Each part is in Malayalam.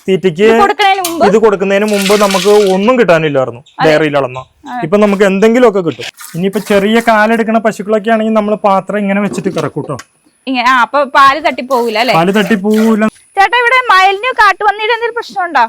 തീറ്റയ്ക്ക് ഇത് കൊടുക്കുന്നതിന് മുമ്പ് നമുക്ക് ഒന്നും കിട്ടാനില്ലായിരുന്നു ഡയറിയിൽ അളന്ന. ഇപ്പൊ നമുക്ക് എന്തെങ്കിലുമൊക്കെ കിട്ടും. ഇനിയിപ്പോ ചെറിയ കാലെടുക്കണ പശുക്കളൊക്കെ ആണെങ്കിൽ നമ്മള് പാത്രം ഇങ്ങനെ വെച്ചിട്ട് കറക്കൂട്ടോ. അപ്പൊ പാല് തട്ടിപ്പോകൂല അല്ലെ? പാല് തട്ടിപ്പോകൂല. ചേട്ടാ, ഇവിടെ മയിലിന് കാട്ടുപന്നിയുടെ എന്തെങ്കിലും പ്രശ്നമുണ്ടോ?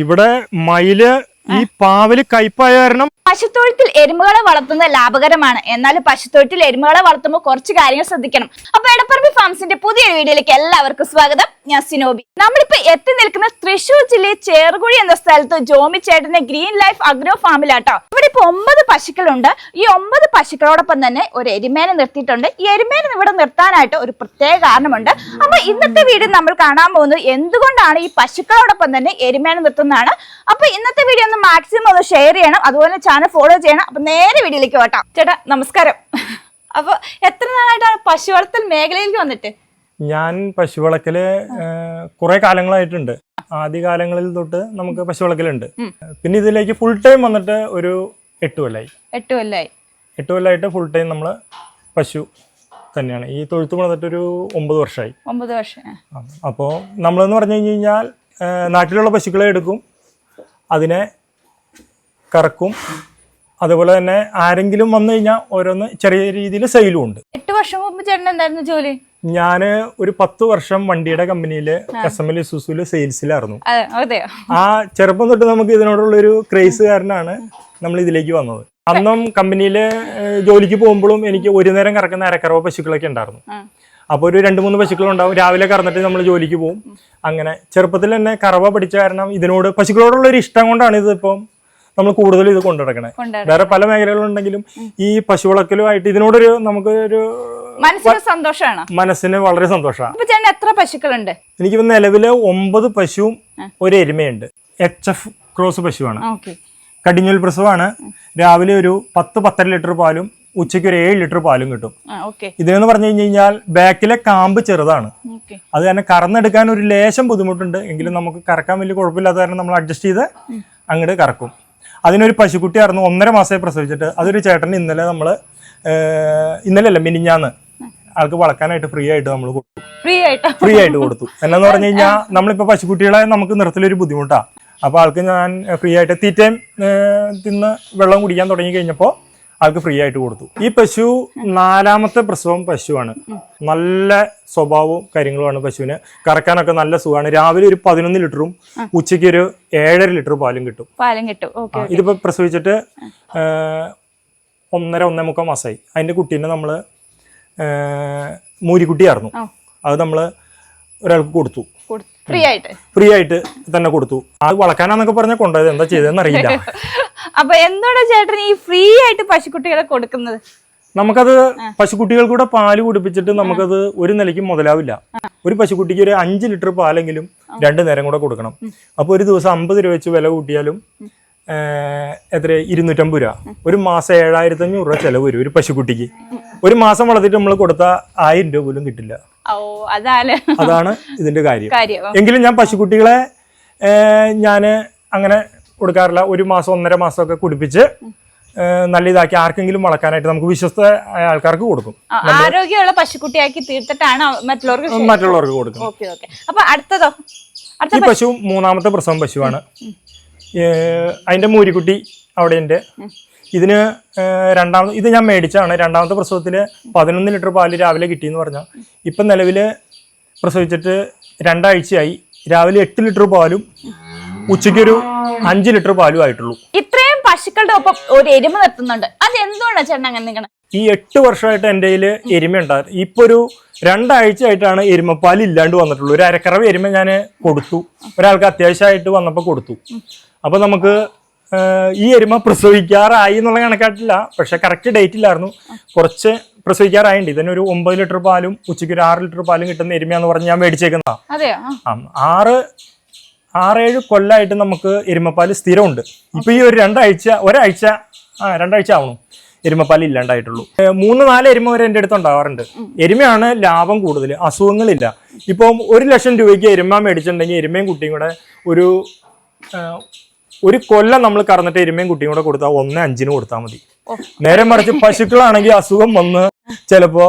ഇവിടെ മയില് ഈ പാവല് കയ്പായ കാരണം പശുത്തൊഴുത്തിൽ എരുമകളെ വളർത്തുന്നത് ലാഭകരമാണ്. എന്നാൽ പശുത്തൊഴുത്തിൽ എരുമകളെ വളർത്തുമ്പോൾ കുറച്ച് കാര്യങ്ങൾ ശ്രദ്ധിക്കണം. അപ്പൊ എടപ്പറമ്പ് ഫാംസിന്റെ പുതിയൊരു വീഡിയോയിലേക്ക് എല്ലാവർക്കും സ്വാഗതം. ഞാൻ സിനോബി. നമ്മളിപ്പോ എത്തി നിൽക്കുന്ന തൃശൂർ ജില്ലയിൽ ചേറുകുഴി എന്ന സ്ഥലത്ത് ജോമി ചേട്ടന്റെ ഗ്രീൻ ലൈഫ് അഗ്രോ ഫാമിലാട്ടോ. ഇവിടെ ഇപ്പൊ 9 പശുക്കളുണ്ട്. ഈ 9 പശുക്കളോടൊപ്പം തന്നെ ഒരു എരുമേനെ നിർത്തിയിട്ടുണ്ട്. ഈ എരുമേനെ ഇവിടെ നിർത്താനായിട്ട് ഒരു പ്രത്യേക കാരണമുണ്ട്. അപ്പൊ ഇന്നത്തെ വീഡിയോ നമ്മൾ കാണാൻ പോകുന്നത് എന്തുകൊണ്ടാണ് ഈ പശുക്കളോടൊപ്പം തന്നെ എരുമേനെ നിർത്തുന്നതാണ്. അപ്പൊ ഇന്നത്തെ വീഡിയോ ഒന്ന് മാക്സിമം ഒന്ന് ഷെയർ ചെയ്യണം, അതുപോലെ ചാനൽ ഫോളോ ചെയ്യണം. അപ്പൊ നേരെ വീഡിയോയിലേക്ക് പോട്ടാം. ചേട്ടാ നമസ്കാരം. അപ്പൊ എത്ര നാളായിട്ടാണ് പശു വളർത്തൽ മേഖലയിലേക്ക് വന്നിട്ട്? ഞാൻ പശു വളക്കല് കുറെ കാലങ്ങളായിട്ടുണ്ട്. ആദ്യ കാലങ്ങളിൽ തൊട്ട് നമുക്ക് പശു വളക്കലുണ്ട്. പിന്നെ ഇതിലേക്ക് ഫുൾ ടൈം വന്നിട്ട് ഒരു 8 കൊല്ലായി. 8 കൊല്ലമായിട്ട് ഫുൾ ടൈം നമ്മള് പശു തന്നെയാണ്. ഈ തൊഴുത്ത് വന്നിട്ടൊരു 9 വർഷമായി. 9 വർഷം. അപ്പോൾ നമ്മളെന്ന് പറഞ്ഞു കഴിഞ്ഞാൽ നാട്ടിലുള്ള പശുക്കളെ എടുക്കും, അതിനെ കറക്കും. അതുപോലെ തന്നെ ആരെങ്കിലും വന്നു കഴിഞ്ഞാൽ ഓരോന്ന് ചെറിയ രീതിയിൽ സെയിലും ഉണ്ട്. 8 വർഷം മുമ്പ് ചേട്ടൻ എന്തായിരുന്നു ജോലി? ഞാന് ഒരു 10 വർഷം വണ്ടിയുടെ കമ്പനിയില് SML ഇസുസുല് സെയിൽസിലായിരുന്നു. ആ ചെറുപ്പം തൊട്ട് നമുക്ക് ഇതിനോടുള്ളൊരു ക്രേസ് കാരനാണ് നമ്മൾ ഇതിലേക്ക് വന്നത്. അന്നും കമ്പനിയില് ജോലിക്ക് പോകുമ്പോഴും എനിക്ക് ഒരു നേരം കറക്കുന്ന അരക്കറവ പശുക്കളൊക്കെ ഉണ്ടായിരുന്നു. അപ്പോൾ ഒരു 2-3 പശുക്കളുണ്ടാവും. രാവിലെ കറന്നിട്ട് നമ്മൾ ജോലിക്ക് പോകും. അങ്ങനെ ചെറുപ്പത്തിൽ തന്നെ കറവ പഠിച്ച കാരണം ഇതിനോട് പശുക്കളോടുള്ള ഒരു ഇഷ്ടം കൊണ്ടാണ് ഇതിപ്പം നമ്മൾ കൂടുതൽ ഇത് കൊണ്ടുനടക്കണേ. വേറെ പല മേഖലകളുണ്ടെങ്കിലും ഈ പശു വളക്കലുമായിട്ട് ഇതിനോടൊരു നമുക്കൊരു സന്തോഷമാണ്, മനസ്സിന് വളരെ സന്തോഷമാണ്. എത്ര പശുക്കളുണ്ട്? എനിക്കിപ്പോ നിലവില് 9 പശുവും ഒരു എരുമയുണ്ട്. HF ക്രോസ് പശുവാണ്. കടിഞ്ഞൂൽ പ്രസവമാണ്. രാവിലെ ഒരു 10-10.5 ലിറ്റർ പാലും ഉച്ചയ്ക്ക് ഒരു 7 ലിറ്റർ പാലും കിട്ടും. ഇതിനെന്ന് പറഞ്ഞു കഴിഞ്ഞാൽ ബാക്കിലെ കാമ്പ് ചെറുതാണ്. അത് കാരണം കറന്നെടുക്കാൻ ഒരു ലേശം ബുദ്ധിമുട്ടുണ്ട്. എങ്കിലും നമുക്ക് കറക്കാൻ വലിയ കുഴപ്പമില്ലാത്ത കാരണം നമ്മൾ അഡ്ജസ്റ്റ് ചെയ്ത് അങ്ങോട്ട് കറക്കും. അതിനൊരു പശുക്കുട്ടിയായിരുന്നു 1.5 മാസമായി പ്രസവിച്ചിട്ട്. അതൊരു ചേട്ടന് ഇന്നലെ മിനിഞ്ഞാന്ന് ആൾക്ക് വളക്കാനായിട്ട് ഫ്രീ ആയിട്ട് നമ്മൾ കൊടുത്തു. ഫ്രീ ആയിട്ട് കൊടുത്തു. എന്നാന്ന് പറഞ്ഞു കഴിഞ്ഞാൽ നമ്മളിപ്പോ പശുക്കുട്ടികളെ നമുക്ക് നിർത്തലൊരു ബുദ്ധിമുട്ടാ. അപ്പൊ ആൾക്ക് ഞാൻ ഫ്രീ ആയിട്ട് തീറ്റയും തിന്ന് വെള്ളം കുടിക്കാൻ തുടങ്ങി കഴിഞ്ഞപ്പോ ആൾക്ക് ഫ്രീ ആയിട്ട് കൊടുത്തു. ഈ പശു 4ാമത്തെ പ്രസവം പശുവാണ്. നല്ല സ്വഭാവവും കാര്യങ്ങളുമാണ് പശുവിന്. കറക്കാനൊക്കെ നല്ല സുഖമാണ്. രാവിലെ ഒരു 11 ലിറ്ററും ഉച്ചയ്ക്ക് ഒരു 7.5 ലിറ്റർ പാലും കിട്ടും. ഇതിപ്പോ പ്രസവിച്ചിട്ട് 1.5-1.25 മാസമായി. അതിന്റെ കുട്ടീനെ നമ്മള് മൂരിക്കുട്ടിയായിരുന്നു. അത് നമ്മള് ഒരാൾക്ക് കൊടുത്തു. ഫ്രീ ആയിട്ട് തന്നെ കൊടുത്തു. അത് വളക്കാനാന്നൊക്കെ പറഞ്ഞാൽ കൊണ്ടുപോയത് എന്താ ചെയ്തതെന്ന് അറിയില്ല. അപ്പൊ എന്താണ് ചേട്ടൻ ഈ ഫ്രീ ആയിട്ട് പശുക്കുട്ടികളെ കൊടുക്കുന്നത്? നമുക്കത് പശുക്കുട്ടികൾക്കൂടെ പാല് കുടിപ്പിച്ചിട്ട് നമുക്കത് ഒരു നിലയ്ക്ക് മുതലാവില്ല. ഒരു പശുക്കുട്ടിക്ക് ഒരു 5 ലിറ്റർ പാലെങ്കിലും 2 നേരം കൂടെ കൊടുക്കണം. അപ്പൊ ഒരു ദിവസം 50 രൂപ വെച്ച് വില കൂട്ടിയാലും എത്ര 250 രൂപ. ഒരു മാസം 7,500 രൂപ ചെലവ് വരും ഒരു പശുക്കുട്ടിക്ക്. ഒരു മാസം വളർത്തിട്ട് നമ്മൾ കൊടുത്താൽ 1000 രൂപ പോലും കിട്ടില്ല. അതാണ് ഇതിന്റെ കാര്യം. എങ്കിലും ഞാൻ പശുക്കുട്ടികളെ ഞാന് അങ്ങനെ കൊടുക്കാറില്ല. ഒരു മാസം 1.5 മാസമൊക്കെ കുടിപ്പിച്ച് നല്ല ഇതാക്കി ആർക്കെങ്കിലും വളക്കാനായിട്ട് നമുക്ക് വിശ്വസ്ത ആൾക്കാർക്ക് കൊടുക്കും. ആരോഗ്യമുള്ള പശുക്കുട്ടിയാക്കി തീർത്തിട്ടാണ് മറ്റുള്ളവർക്ക് കൊടുക്കും. അപ്പൊ അടുത്തതോ? ഈ പശു 3ാമത്തെ പ്രസവം പശുവാണ്. അതിന്റെ മൂരിക്കുട്ടി അവിടെ ഉണ്ട്. ഇതിന് ഇത് ഞാൻ മേടിച്ചാണ്. 2ാമത്തെ പ്രസവത്തില് 11 ലിറ്റർ പാല് രാവിലെ കിട്ടിയെന്ന് പറഞ്ഞാൽ ഇപ്പൊ നിലവില് പ്രസവിച്ചിട്ട് 2 ആഴ്ചയായി. രാവിലെ 8 ലിറ്റർ പാലും ഉച്ചയ്ക്ക് ഒരു 5 ലിറ്റർ പാലും ആയിട്ടുള്ളൂ. ഇത്രയും പശുക്കളുടെ ഒപ്പം ഒരു എരുമ നിർത്തുന്നുണ്ട്. അത് എന്തുകൊണ്ടാണ് ചേട്ടൻ അങ്ങനെ നിൽക്കണം? ഈ 8 വർഷമായിട്ട് എൻ്റെ കയ്യിൽ എരുമ ഉണ്ടായിരുന്നു. ഇപ്പൊ ഒരു 2 ആഴ്ചയായിട്ടാണ് എരുമപ്പാൽ ഇല്ലാണ്ട് വന്നിട്ടുള്ളൂ. ഒരു അരക്കറവ് എരുമ ഞാൻ കൊടുത്തു. ഒരാൾക്ക് അത്യാവശ്യമായിട്ട് വന്നപ്പോൾ കൊടുത്തു. അപ്പൊ നമുക്ക് ഈ എരുമ പ്രസവിക്കാറായി എന്നുള്ള കണക്കായിട്ടില്ല. പക്ഷെ കറക്റ്റ് ഡേറ്റ് ഇല്ലായിരുന്നു. കുറച്ച് പ്രസവിക്കാറായിട്ടുണ്ട്. ഇതിനൊരു 9 ലിറ്റർ പാലും ഉച്ചയ്ക്ക് ഒരു 6 ലിറ്റർ പാലും കിട്ടുന്ന എരുമയാന്ന് പറഞ്ഞ് ഞാൻ മേടിച്ചേക്കുന്നതാ. 6-7 കൊല്ലമായിട്ട് നമുക്ക് എരുമപ്പാല് സ്ഥിരമുണ്ട്. ഇപ്പൊ ഈ ഒരു 2 ആവണം എരുമപ്പാല് ഇല്ലാണ്ടായിട്ടുള്ളൂ. 3-4 എരുമ വരെ എൻ്റെ അടുത്ത് ഉണ്ടാവാറുണ്ട്. എരുമയാണ് ലാഭം കൂടുതൽ, അസുഖങ്ങളില്ല. ഇപ്പം 1 ലക്ഷം രൂപയ്ക്ക് എരുമ മേടിച്ചിട്ടുണ്ടെങ്കിൽ എരുമയും കുട്ടിയും കൂടെ ഒരു കൊല്ലം നമ്മൾ കറന്നിട്ട് എരുമയും കുട്ടിയും കൂടെ കൊടുത്താൽ 1.5 കൊടുത്താൽ മതി. നേരെ മറിച്ച് പശുക്കളാണെങ്കിൽ അസുഖം വന്ന് ചിലപ്പോ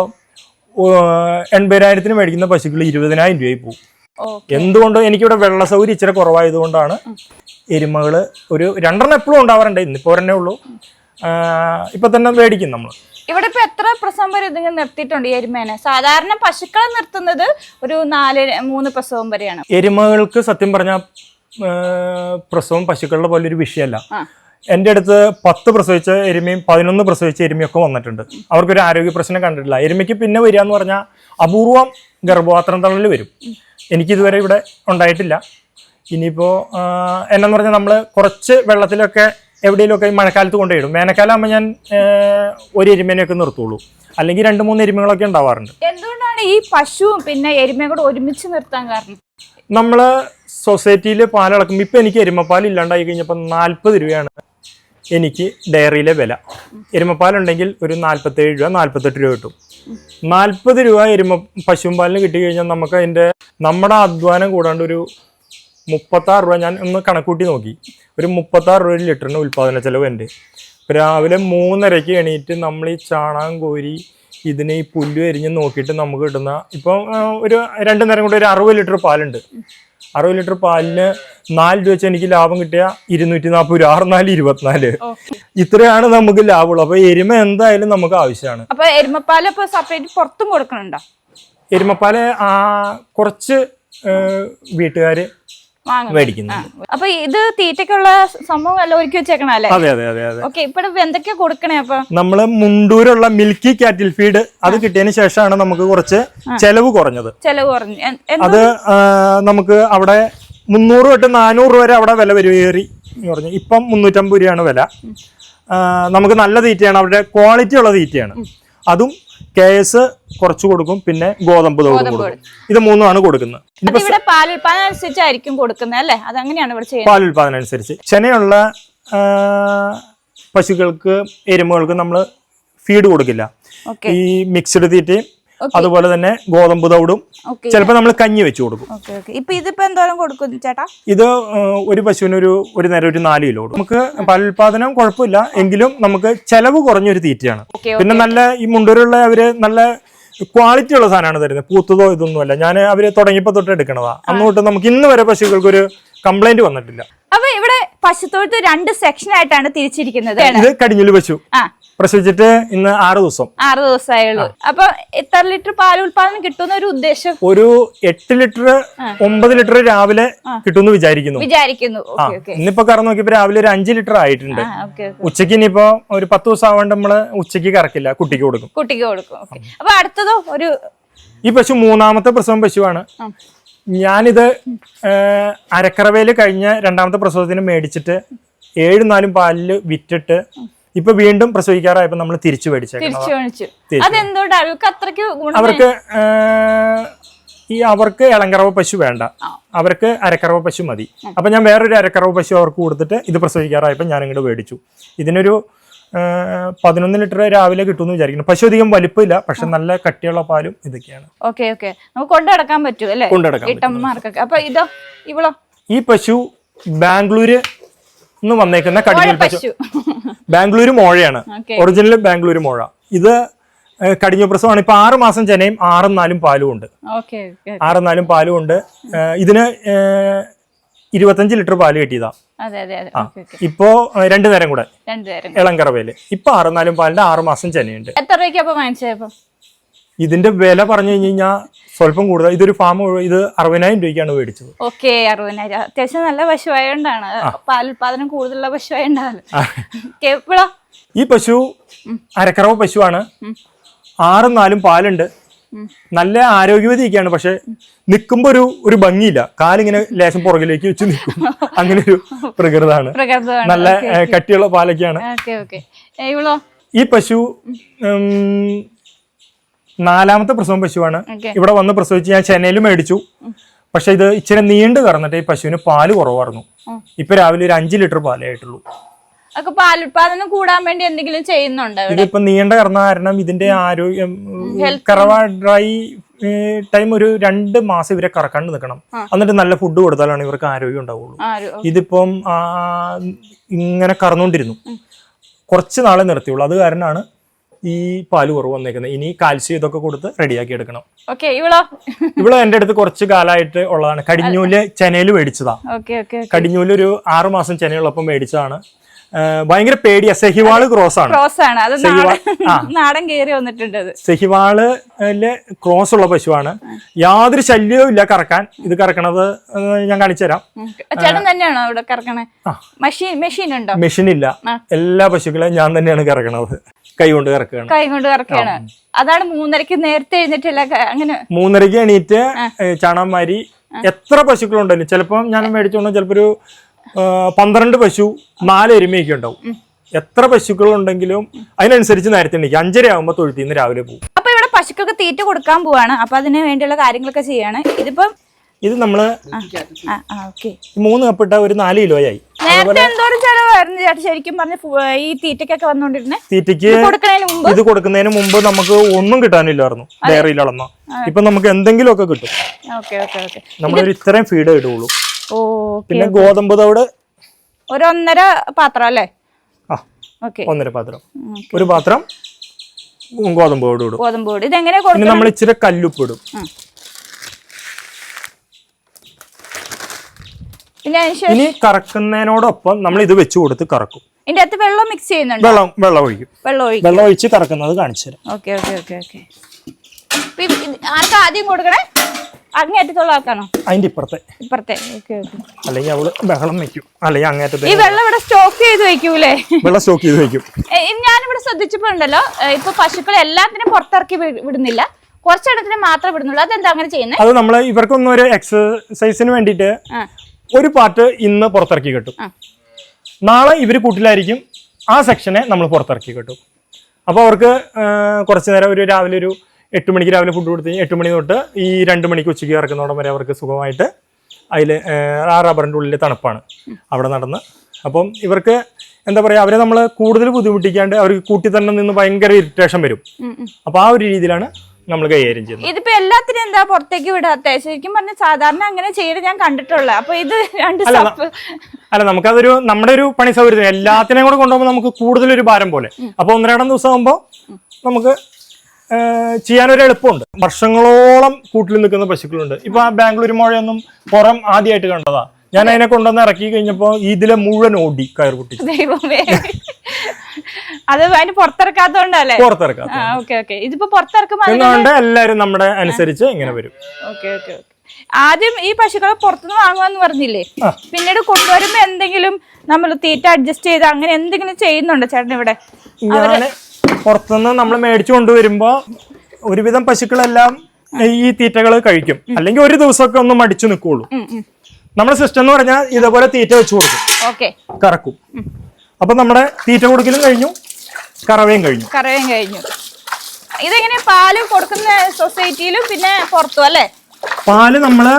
80,000 മേടിക്കുന്ന പശുക്കൾ 20,000 രൂപയായി പോകും. ഓക്കെ. എന്തുകൊണ്ട് എനിക്കിവിടെ വെള്ള സൗകര്യം ഇച്ചിരി കുറവായതുകൊണ്ടാണ് എരുമകള് ഒരു 2 എപ്പോഴും ഉണ്ടാവാറുണ്ട്. ഇന്നിപ്പോ ഒരെണ്ണേ ഉള്ളൂ. ഇപ്പൊ തന്നെ മേടിക്കും നമ്മൾ. ഇവിടെ ഇപ്പൊ എത്ര പ്രസവം വരെ ഇതിങ്ങനെ നിർത്തിയിട്ടുണ്ട് ഈ എരുമേനെ? സാധാരണ പശുക്കളെ നിർത്തുന്നത് ഒരു 3 പ്രസവം വരെയാണ്. എരുമകൾക്ക് സത്യം പറഞ്ഞാൽ പ്രസവം പശുക്കളുടെ പോലെ ഒരു വിഷയമല്ല. എൻ്റെ അടുത്ത് 10 പ്രസവിച്ച എരുമയും 11 പ്രസവിച്ച എരുമയൊക്കെ വന്നിട്ടുണ്ട്. അവർക്കൊരു ആരോഗ്യ പ്രശ്നം കണ്ടിട്ടില്ല. എരുമയ്ക്ക് പിന്നെ വരിക എന്ന് പറഞ്ഞാൽ അപൂർവം ഗർഭപാത്രം തള്ളൽ വരും. എനിക്കിതുവരെ ഇവിടെ ഉണ്ടായിട്ടില്ല. ഇനിയിപ്പോൾ എന്നു പറഞ്ഞാൽ നമ്മൾ കുറച്ച് വെള്ളത്തിലൊക്കെ എവിടെയെങ്കിലുമൊക്കെ മഴക്കാലത്ത് കൊണ്ടുപോയിടും. വേനൽക്കാലം ആകുമ്പോൾ ഞാൻ ഒരു എരുമേനെയൊക്കെ നിർത്തുള്ളൂ. അല്ലെങ്കിൽ 2-3 എരുമകളൊക്കെ ഉണ്ടാവാറുണ്ട്. എന്തുകൊണ്ടാണ് ഈ പശുവും പിന്നെ എരുമയും കൂടെ ഒരുമിച്ച് നിർത്താൻ കാരണം? നമ്മൾ സൊസൈറ്റിയിൽ പാലളക്കുമ്പോൾ ഇപ്പം എനിക്ക് എരുമപ്പാൽ ഇല്ലാണ്ടായി കഴിഞ്ഞപ്പോൾ 40 രൂപയാണ് എനിക്ക് ഡയറിയിലെ വില. എരുമപ്പാലുണ്ടെങ്കിൽ ഒരു 47 രൂപ 48 രൂപ കിട്ടും. 40 രൂപ പശുവും പാലിന് കിട്ടിക്കഴിഞ്ഞാൽ നമുക്ക് അതിൻ്റെ നമ്മുടെ അധ്വാനം കൂടാണ്ട് ഒരു 36 രൂപ. ഞാൻ ഒന്ന് കണക്കൂട്ടി നോക്കി. ഒരു 36 രൂപ ലിറ്ററിന് ഉൽപ്പാദന ചെലവ് ഉണ്ട്. രാവിലെ 3:30 എണീറ്റ് നമ്മൾ ഈ ചാണകം കോരി ഇതിനെ ഈ പുല്ല് എരിഞ്ഞ് നോക്കിയിട്ട് നമുക്ക് കിട്ടുന്ന ഇപ്പം ഒരു 2 നേരം കൂടെ ഒരു 60 ലിറ്റർ പാലുണ്ട്. 60 ലിറ്റർ പാലിന് 4 രൂപ വെച്ച് എനിക്ക് ലാഭം കിട്ടിയ 240 രൂപ. 6-4 24. ഇത്രയാണ് നമുക്ക് ലാഭമുള്ളൂ. അപ്പൊ എരുമ എന്തായാലും നമുക്ക് ആവശ്യമാണ്. അപ്പൊ എരുമപ്പാല് ഇപ്പൊ സെപ്പറേറ്റ് പുറത്തും കൊടുക്കണുണ്ടോ? എരുമപ്പാല് കുറച്ച് വീട്ടുകാര് മേടിക്കുന്നുണ്ട്. അപ്പൊ ഇത് തീറ്റക്കുള്ള സംഭവം എല്ലാം ഒരുക്കി വെച്ചേക്കണല്ലേ? അതെ അതെ അതെ അതെ. ഓക്കെ. ഇപ്പൊ എന്തൊക്കെയാ കൊടുക്കണേ? അപ്പൊ നമ്മള് മുണ്ടൂരുള്ള മിൽക്കി കാറ്റിൽ ഫീഡ് അത് കിട്ടിയതിന് ശേഷമാണ് നമുക്ക് കുറച്ച് ചെലവ് കുറഞ്ഞത്. ചെലവ് കുറഞ്ഞു. അത് നമുക്ക് അവിടെ 300 തൊട്ട് 400 വരെ അവിടെ വില വരുകയേറി പറഞ്ഞു. ഇപ്പം 350 രൂപയാണ് വില. നമുക്ക് നല്ല തീറ്റയാണ്. അവിടെ ക്വാളിറ്റി ഉള്ള തീറ്റയാണ്. അതും KS കുറച്ച് കൊടുക്കും, പിന്നെ ഗോതമ്പ് തവിട് കൊടുക്കും. ഇത് 3 കൊടുക്കുന്നത്. ഇവിടെ പാലുൽപാദനം അനുസരിച്ചായിരിക്കും കൊടുക്കുന്നത് അല്ലേ? അതങ്ങനെയാണ് ഇവിടെ ചെയ്യുന്നത്. പാലുൽപാദനം അനുസരിച്ച് ചെനയുള്ള പശുക്കൾക്ക് എരുമകൾക്ക് നമ്മൾ ഫീഡ് കൊടുക്കില്ല. ഈ മിക്സ്ഡ് തീറ്റയും അതുപോലെ തന്നെ ഗോതമ്പ് തവിടും ചിലപ്പോൾ നമ്മൾ കഞ്ഞി വെച്ച് കൊടുക്കും. ഇപ്പൊ ഇതിപ്പോ എന്തോരം കൊടുക്കും ചേട്ടാ? ഇത് ഒരു പശുവിന് ഒരു നേരം ഒരു 4 കിലോ. നമുക്ക് പാലുൽപാദനം കുഴപ്പമില്ല, എങ്കിലും നമുക്ക് ചെലവ് കുറഞ്ഞൊരു തീറ്റയാണ്. പിന്നെ നല്ല ഈ മുണ്ടൂരുള്ള അവര് നല്ല ക്വാളിറ്റി ഉള്ള സാധനമാണ് തരുന്നത്. പൂത്തതോ ഇതൊന്നുമല്ല. ഞാൻ അവര് തുടങ്ങിയപ്പോ തൊട്ട് എടുക്കണതാ. അന്ന് തൊട്ട് നമുക്ക് ഇന്ന് വരെ പശുക്കൾക്ക് ഒരു കംപ്ലൈന്റ് വന്നിട്ടില്ല. അപ്പൊ ഇവിടെ പശുത്തൊഴുത്ത് 2 സെക്ഷൻ ആയിട്ടാണ് തിരിച്ചിരിക്കുന്നത്. ഇത് കടിഞ്ഞൂല് പശു പ്രസവിച്ചിട്ട് ഇന്ന് 6 ദിവസം. 6 ദിവസമായുള്ളൂ. അപ്പൊ എത്ര ലിറ്റർ പാൽ ഉൽപാദനം കിട്ടുന്ന ഒരു ഉദ്ദേശം? ഒരു 8 ലിറ്റർ 9 ലിറ്റർ രാവിലെ കിട്ടുമെന്ന് വിചാരിക്കുന്നു. ഇന്നിപ്പോ കറന്ന് നോക്കിയപ്പോ രാവിലെ ഒരു 5 ലിറ്റർ ആയിട്ടുണ്ട്. ഉച്ചക്ക് ഇനിയിപ്പോ ഒരു 10 ദിവസം ആവാണ്ട് നമ്മള് ഉച്ചക്ക് കറക്കില്ല, കുട്ടിക്ക് കൊടുക്കും. അപ്പൊ അടുത്തതോ ഒരു ഈ പശു 3ാമത്തെ പ്രസവം പശുവാണ്. ഞാനിത് അരക്കറവേല് കഴിഞ്ഞ 2ാമത്തെ പ്രസവത്തിന് മേടിച്ചിട്ട് 7-4 പാലില് വിറ്റിട്ട് ഇപ്പൊ വീണ്ടും പ്രസവിക്കാറായപ്പോ നമ്മൾ തിരിച്ചു മേടിച്ചേക്കണം. അവർക്ക് ഇളങ്കറവ പശു വേണ്ട, അവർക്ക് അരക്കറവ പശു മതി. അപ്പൊ ഞാൻ വേറൊരു അരക്കറവ പശു അവർക്ക് കൊടുത്തിട്ട് ഇത് പ്രസവിക്കാറായപ്പോ ഞാൻ ഇങ്ങോട്ട് മേടിച്ചു. ഇതിനൊരു 11 ലിറ്റർ രാവിലെ കിട്ടുമെന്ന് വിചാരിക്കുന്നു. പശു അധികം വലിപ്പമില്ല, പക്ഷെ നല്ല കട്ടിയുള്ള പാലും ഇതൊക്കെയാണ്. നമുക്ക് കൊണ്ടുനടക്കാൻ പറ്റും അല്ലേ? അപ്പൊ ഇതോ ഇവളോ? ഈ പശു ബാംഗ്ലൂര് വന്നേക്കുന്ന കടിഞ്ഞൂൽ പശു. ബാംഗ്ലൂര് മോഴയാണ്, ഒറിജിനൽ ബാംഗ്ലൂര് മോഴ. ഇത് കടിഞ്ഞൂൽ പ്രസവമാണ്. ഇപ്പൊ 6 മാസം ചെനയും 6-4 പാലും ഉണ്ട്. 6-4 പാലും ഉണ്ട്. ഇതിന് 25 ലിറ്റർ പാല് കിട്ടിയതാ. ഇപ്പോ 2 നേരം കൂടെ ഇളങ്കറവേല്. ഇപ്പൊ 6-4 പാലിന്റെ 6 മാസം ചെനയുണ്ട്. എത്ര രൂപയ്ക്ക്? ഇതിന്റെ വില പറഞ്ഞു കഴിഞ്ഞാൽ സ്വല്പം കൂടുതൽ. ഇതൊരു ഫാം, ഇത് 60,000 രൂപയ്ക്കാണ് മേടിച്ചത്. 60,000. അത്യാവശ്യം നല്ല പശുവായോണ്ടാണ്, പാലുൽപാദനം കൂടുതലുള്ള പശുവായോണ്ടാണ്. ഈ പശു അരക്കറവ് പശുവാണ്. 6-4 പാലുണ്ട്. നല്ല ആരോഗ്യവതിയൊക്കെയാണ്. പക്ഷെ നിൽക്കുമ്പോ ഒരു ഭംഗിയില്ല. കാലിങ്ങനെ ലേശം പുറകിലേക്ക് വെച്ച് നിൽക്കും. അങ്ങനെ ഒരു പ്രകൃതമാണ്. നല്ല കട്ടിയുള്ള പാലൊക്കെയാണ്. ഈ പശു 4ാമത്തെ പ്രസവം പശുവാണ്. ഇവിടെ വന്ന് പ്രസവിച്ച് ഞാൻ ചെന്നൈയിൽ മേടിച്ചു. പക്ഷെ ഇത് ഇച്ചിരി നീണ്ടു കറന്നിട്ട് ഈ പശുവിന് പാല് കുറവായിരുന്നു. ഇപ്പൊ രാവിലെ ഒരു 5 ലിറ്റർ പാലേ ആയിട്ടുള്ളൂ. പാലുൽപാദനം കൂടാൻ വേണ്ടി എന്തെങ്കിലും ചെയ്യുന്നുണ്ടോ? ഇതിപ്പോ നീണ്ട കറന്ന കാരണം ഇതിന്റെ ആരോഗ്യം കറവ ഡ്രൈ ടൈം ഒരു 2 മാസം ഇവരെ കറക്കാണ്ട് നിൽക്കണം. എന്നിട്ട് നല്ല ഫുഡ് കൊടുത്താലാണ് ഇവർക്ക് ആരോഗ്യം ഉണ്ടാവുള്ളൂ. ഇതിപ്പം ഇങ്ങനെ കറന്നുകൊണ്ടിരുന്നു. കുറച്ച് നാളെ നിർത്തിയുള്ളൂ. അത് കാരണമാണ് ഈ പാല് കുറവ് വന്നേക്കുന്നത്. ഇനി കാൽസ്യം ഇതൊക്കെ കൊടുത്ത് റെഡിയാക്കി എടുക്കണം. ഓക്കെ, ഇവളോ എന്റെ അടുത്ത് കുറച്ച് കാലമായിട്ട് ഉള്ളതാണ്. കടിഞ്ഞൂല് ചെനയിൽ മേടിച്ചതാ. കടിഞ്ഞൂല് ഒരു 6 മാസം ചെനയുള്ളപ്പം മേടിച്ചതാണ്. ഭയങ്കര പേടിയാ. സെഹിവാള് ക്രോസ് ആണ്. അത് നാടൻ കേറി വന്നിട്ടുണ്ട്. സെഹിവാളില് ക്രോസ് ഉള്ള പശുവാണ്. യാതൊരു ശല്യവും ഇല്ല കറക്കാൻ. ഇത് കറക്കണത് ഞാൻ കാണിച്ചു തരാം. ചേട്ടൻ തന്നെയാണോ ഇവിടെ കറക്കണേ? മെഷീൻ ഉണ്ടോ? മെഷീൻ ഇല്ല. എല്ലാ പശുക്കളെയും ഞാൻ തന്നെയാണ് കറക്കണത്. കൈ കൊണ്ട് കറക്കുകയാണ്. അതാണ് 3:30 നേരത്തെ എഴുന്നേറ്റില്ല. അങ്ങനെ 3:30 എണീറ്റ് ചാണകം മാരി എത്ര പശുക്കളുണ്ടല്ലോ. ചിലപ്പോ ഞാൻ മേടിച്ചോണ്ട് ചിലപ്പോ ഒരു 12 പശു 4 എരുമയൊക്കെ ഉണ്ടാവും. എത്ര പശുക്കളുണ്ടെങ്കിലും അതിനനുസരിച്ച് നേരത്തെ എണീക്കും. 5:30 ആകുമ്പോ തൊഴുത്തിൽ നിന്ന് രാവിലെ പോകും. അപ്പൊ ഇവിടെ പശുക്കൾക്ക് തീറ്റ കൊടുക്കാൻ പോവാണ്. അപ്പൊ അതിന് വേണ്ടിയുള്ള കാര്യങ്ങളൊക്കെ ചെയ്യാണ്. ഇത് നമ്മള് 3 കപ്പിട്ട ഒരു 4 കിലോയായി. നേരത്തെ എന്തോരം ചെലവായിരുന്നു ചേട്ടാ ശരിക്കും പറഞ്ഞ ഈ തീറ്റയ്ക്കൊക്കെ വന്നോണ്ടിരുന്നേ? തീറ്റയ്ക്ക് ഇത് കൊടുക്കുന്നതിന് മുമ്പ് നമുക്ക് ഒന്നും കിട്ടാനില്ലായിരുന്നു ഡയറിയിൽ അളന്ന. ഇപ്പൊ നമുക്ക് എന്തെങ്കിലുമൊക്കെ കിട്ടും. നമ്മളൊരു ഇത്രയും ഫീഡ് ഇടുള്ളൂ. പിന്നെ ഗോതമ്പ് തവിട് ഒരു 1.5 പാത്രം അല്ലേ? 1.5 പാത്രം. ഒരു പാത്രം ഗോതമ്പ് തവിട് ഇടും. ഇതെങ്ങനെ പിന്നെ നമ്മൾ ഇച്ചിരി കല്ലുപ്പ് ഇടും. ഇനി കറക്കുന്നതിനോടൊപ്പം നമ്മൾ ഇത് വെച്ച് കൊടുത്ത് കറക്കും. ഇതിന്റെ അകത്ത് വെള്ളം മിക്സ് ചെയ്യുന്നുണ്ട്. വെള്ളം ഒഴിക്കും. വെള്ളം ഒഴിച്ച് കറക്കുന്നത് കാണിച്ചു തരാം. ആർക്കാ ആദ്യം കൊടുക്കണേ? അങ്ങേറ്റത്തുള്ള ആൾക്കാണോ? അതിന്റെ ഇപ്പുറത്തെ. അല്ലെങ്കിൽ അവള് ബഹളം വെക്കും. അല്ലെങ്കിൽ അങ്ങേറ്റത്തെ. ഈ വെള്ളം ഇവിടെ സ്റ്റോക്ക് ചെയ്ത് വെക്കൂലേ? വെള്ളം സ്റ്റോക്ക് ചെയ്ത് വെക്കും. ഞാനിവിടെ ശ്രദ്ധിച്ചപ്പോ ഉണ്ടല്ലോ, ഇപ്പൊ പശുക്കളെ എല്ലാത്തിനും പുറത്തിറക്കി വിടുന്നില്ല, കുറച്ചിടത്തിന് മാത്രമേ വിടുന്നുള്ളൂ. അതെന്താ അങ്ങനെ ചെയ്യുന്നത്? അത് നമ്മള് ഇവർക്കൊന്നും ഒരു എക്സസൈസിന് വേണ്ടിട്ട് ഒരു പാർട്ട് ഇന്ന് പുറത്തിറക്കി കിട്ടും. നാളെ ഇവര് കൂട്ടിലായിരിക്കും. ആ സെക്ഷനെ നമ്മൾ പുറത്തിറക്കി കിട്ടും. അപ്പോൾ അവർക്ക് കുറച്ചു നേരം രാവിലെ ഒരു 8 മണിക്ക് രാവിലെ ഫുഡ് കൊടുത്ത് 8 മണി തൊട്ട് ഈ 2 മണിക്ക് ഉച്ചയ്ക്ക് ഇറക്കുന്നതോടെ വരെ അവർക്ക് സുഖമായിട്ട് അതിൽ ആ റബ്ബറിൻ്റെ ഉള്ളിൽ തണുപ്പാണ് അവിടെ നടന്ന്. അപ്പം ഇവർക്ക് എന്താ പറയുക, അവരെ നമ്മൾ കൂടുതൽ ബുദ്ധിമുട്ടിക്കാണ്ട് അവർക്ക് കൂട്ടി തന്നെ നിന്ന് ഭയങ്കര ഇറിറ്റേഷൻ വരും. അപ്പോൾ ആ ഒരു രീതിയിലാണ് നമ്മൾ കൈകാര്യം ചെയ്യുന്നത്. ഇതിപ്പോ എല്ലാത്തിനും എന്താ പുറത്തേക്ക് വിടാത്ത? ശരിക്കും പറഞ്ഞ സാധാരണ അങ്ങനെ ചെയ്ത് ഞാൻ കണ്ടിട്ടുള്ള. അപ്പൊ ഇത് അല്ല, നമുക്കതൊരു നമ്മുടെ ഒരു പണി സൗകര്യം. എല്ലാത്തിനെയും കൂടെ കൊണ്ടുപോകുമ്പോൾ നമുക്ക് കൂടുതലൊരു ഭാരം പോലെ. അപ്പൊ 1-2 ദിവസം ആകുമ്പോൾ നമുക്ക് ചെയ്യാനൊരു എളുപ്പമുണ്ട്. വർഷങ്ങളോളം കൂട്ടിൽ നിൽക്കുന്ന പശുക്കളുണ്ട്. ഇപ്പൊ ആ ബാംഗ്ലൂർ മുഴയൊന്നും പുറം ആദ്യമായിട്ട് കണ്ടതാ. ഞാൻ അതിനെ കൊണ്ടുവന്ന് ഇറക്കി കഴിഞ്ഞപ്പോ ഇതിലെ മുഴുവൻ ഓടി കയർ പൊട്ടിച്ചു. അത് അതിന് പുറത്തിറക്കാത്തോണ്ടല്ലേ? ഇതിപ്പോ പുറത്തിറക്കുമ്പോൾ എല്ലാരും നമ്മുടെ അനുസരിച്ച് ഇങ്ങനെ വരും. ആദ്യം ഈ പശുക്കളെ പുറത്തുനിന്ന് വാങ്ങുവാന്ന് പറഞ്ഞില്ലേ, പിന്നീട് കൊണ്ടുവരുമ്പോ എന്തെങ്കിലും നമ്മൾ തീറ്റ അഡ്ജസ്റ്റ് ചെയ്ത് അങ്ങനെ എന്തെങ്കിലും ചെയ്യുന്നുണ്ടോ ചേട്ടൻ ഇവിടെ? പുറത്തുനിന്ന് നമ്മൾ മേടിച്ചു കൊണ്ടുവരുമ്പോ ഒരുവിധം പശുക്കളെല്ലാം ഈ തീറ്റകൾ കഴിക്കും. അല്ലെങ്കിൽ ഒരു ദിവസമൊക്കെ ഒന്ന് മടിച്ചു നിൽക്കുള്ളൂ. നമ്മുടെ സിസ്റ്റം എന്ന് പറഞ്ഞാൽ ഇതേപോലെ തീറ്റ വെച്ച് കൊടുക്കും, കറക്കും. അപ്പൊ നമ്മുടെ തീറ്റ കൊടുക്കലും കഴിഞ്ഞു, കറവയും കഴിഞ്ഞു. ഇതെങ്ങനെ പാല് കൊടുക്കുന്ന സൊസൈറ്റിയിലും പിന്നെ പുറത്തും അല്ലേ? പാല് നമ്മള്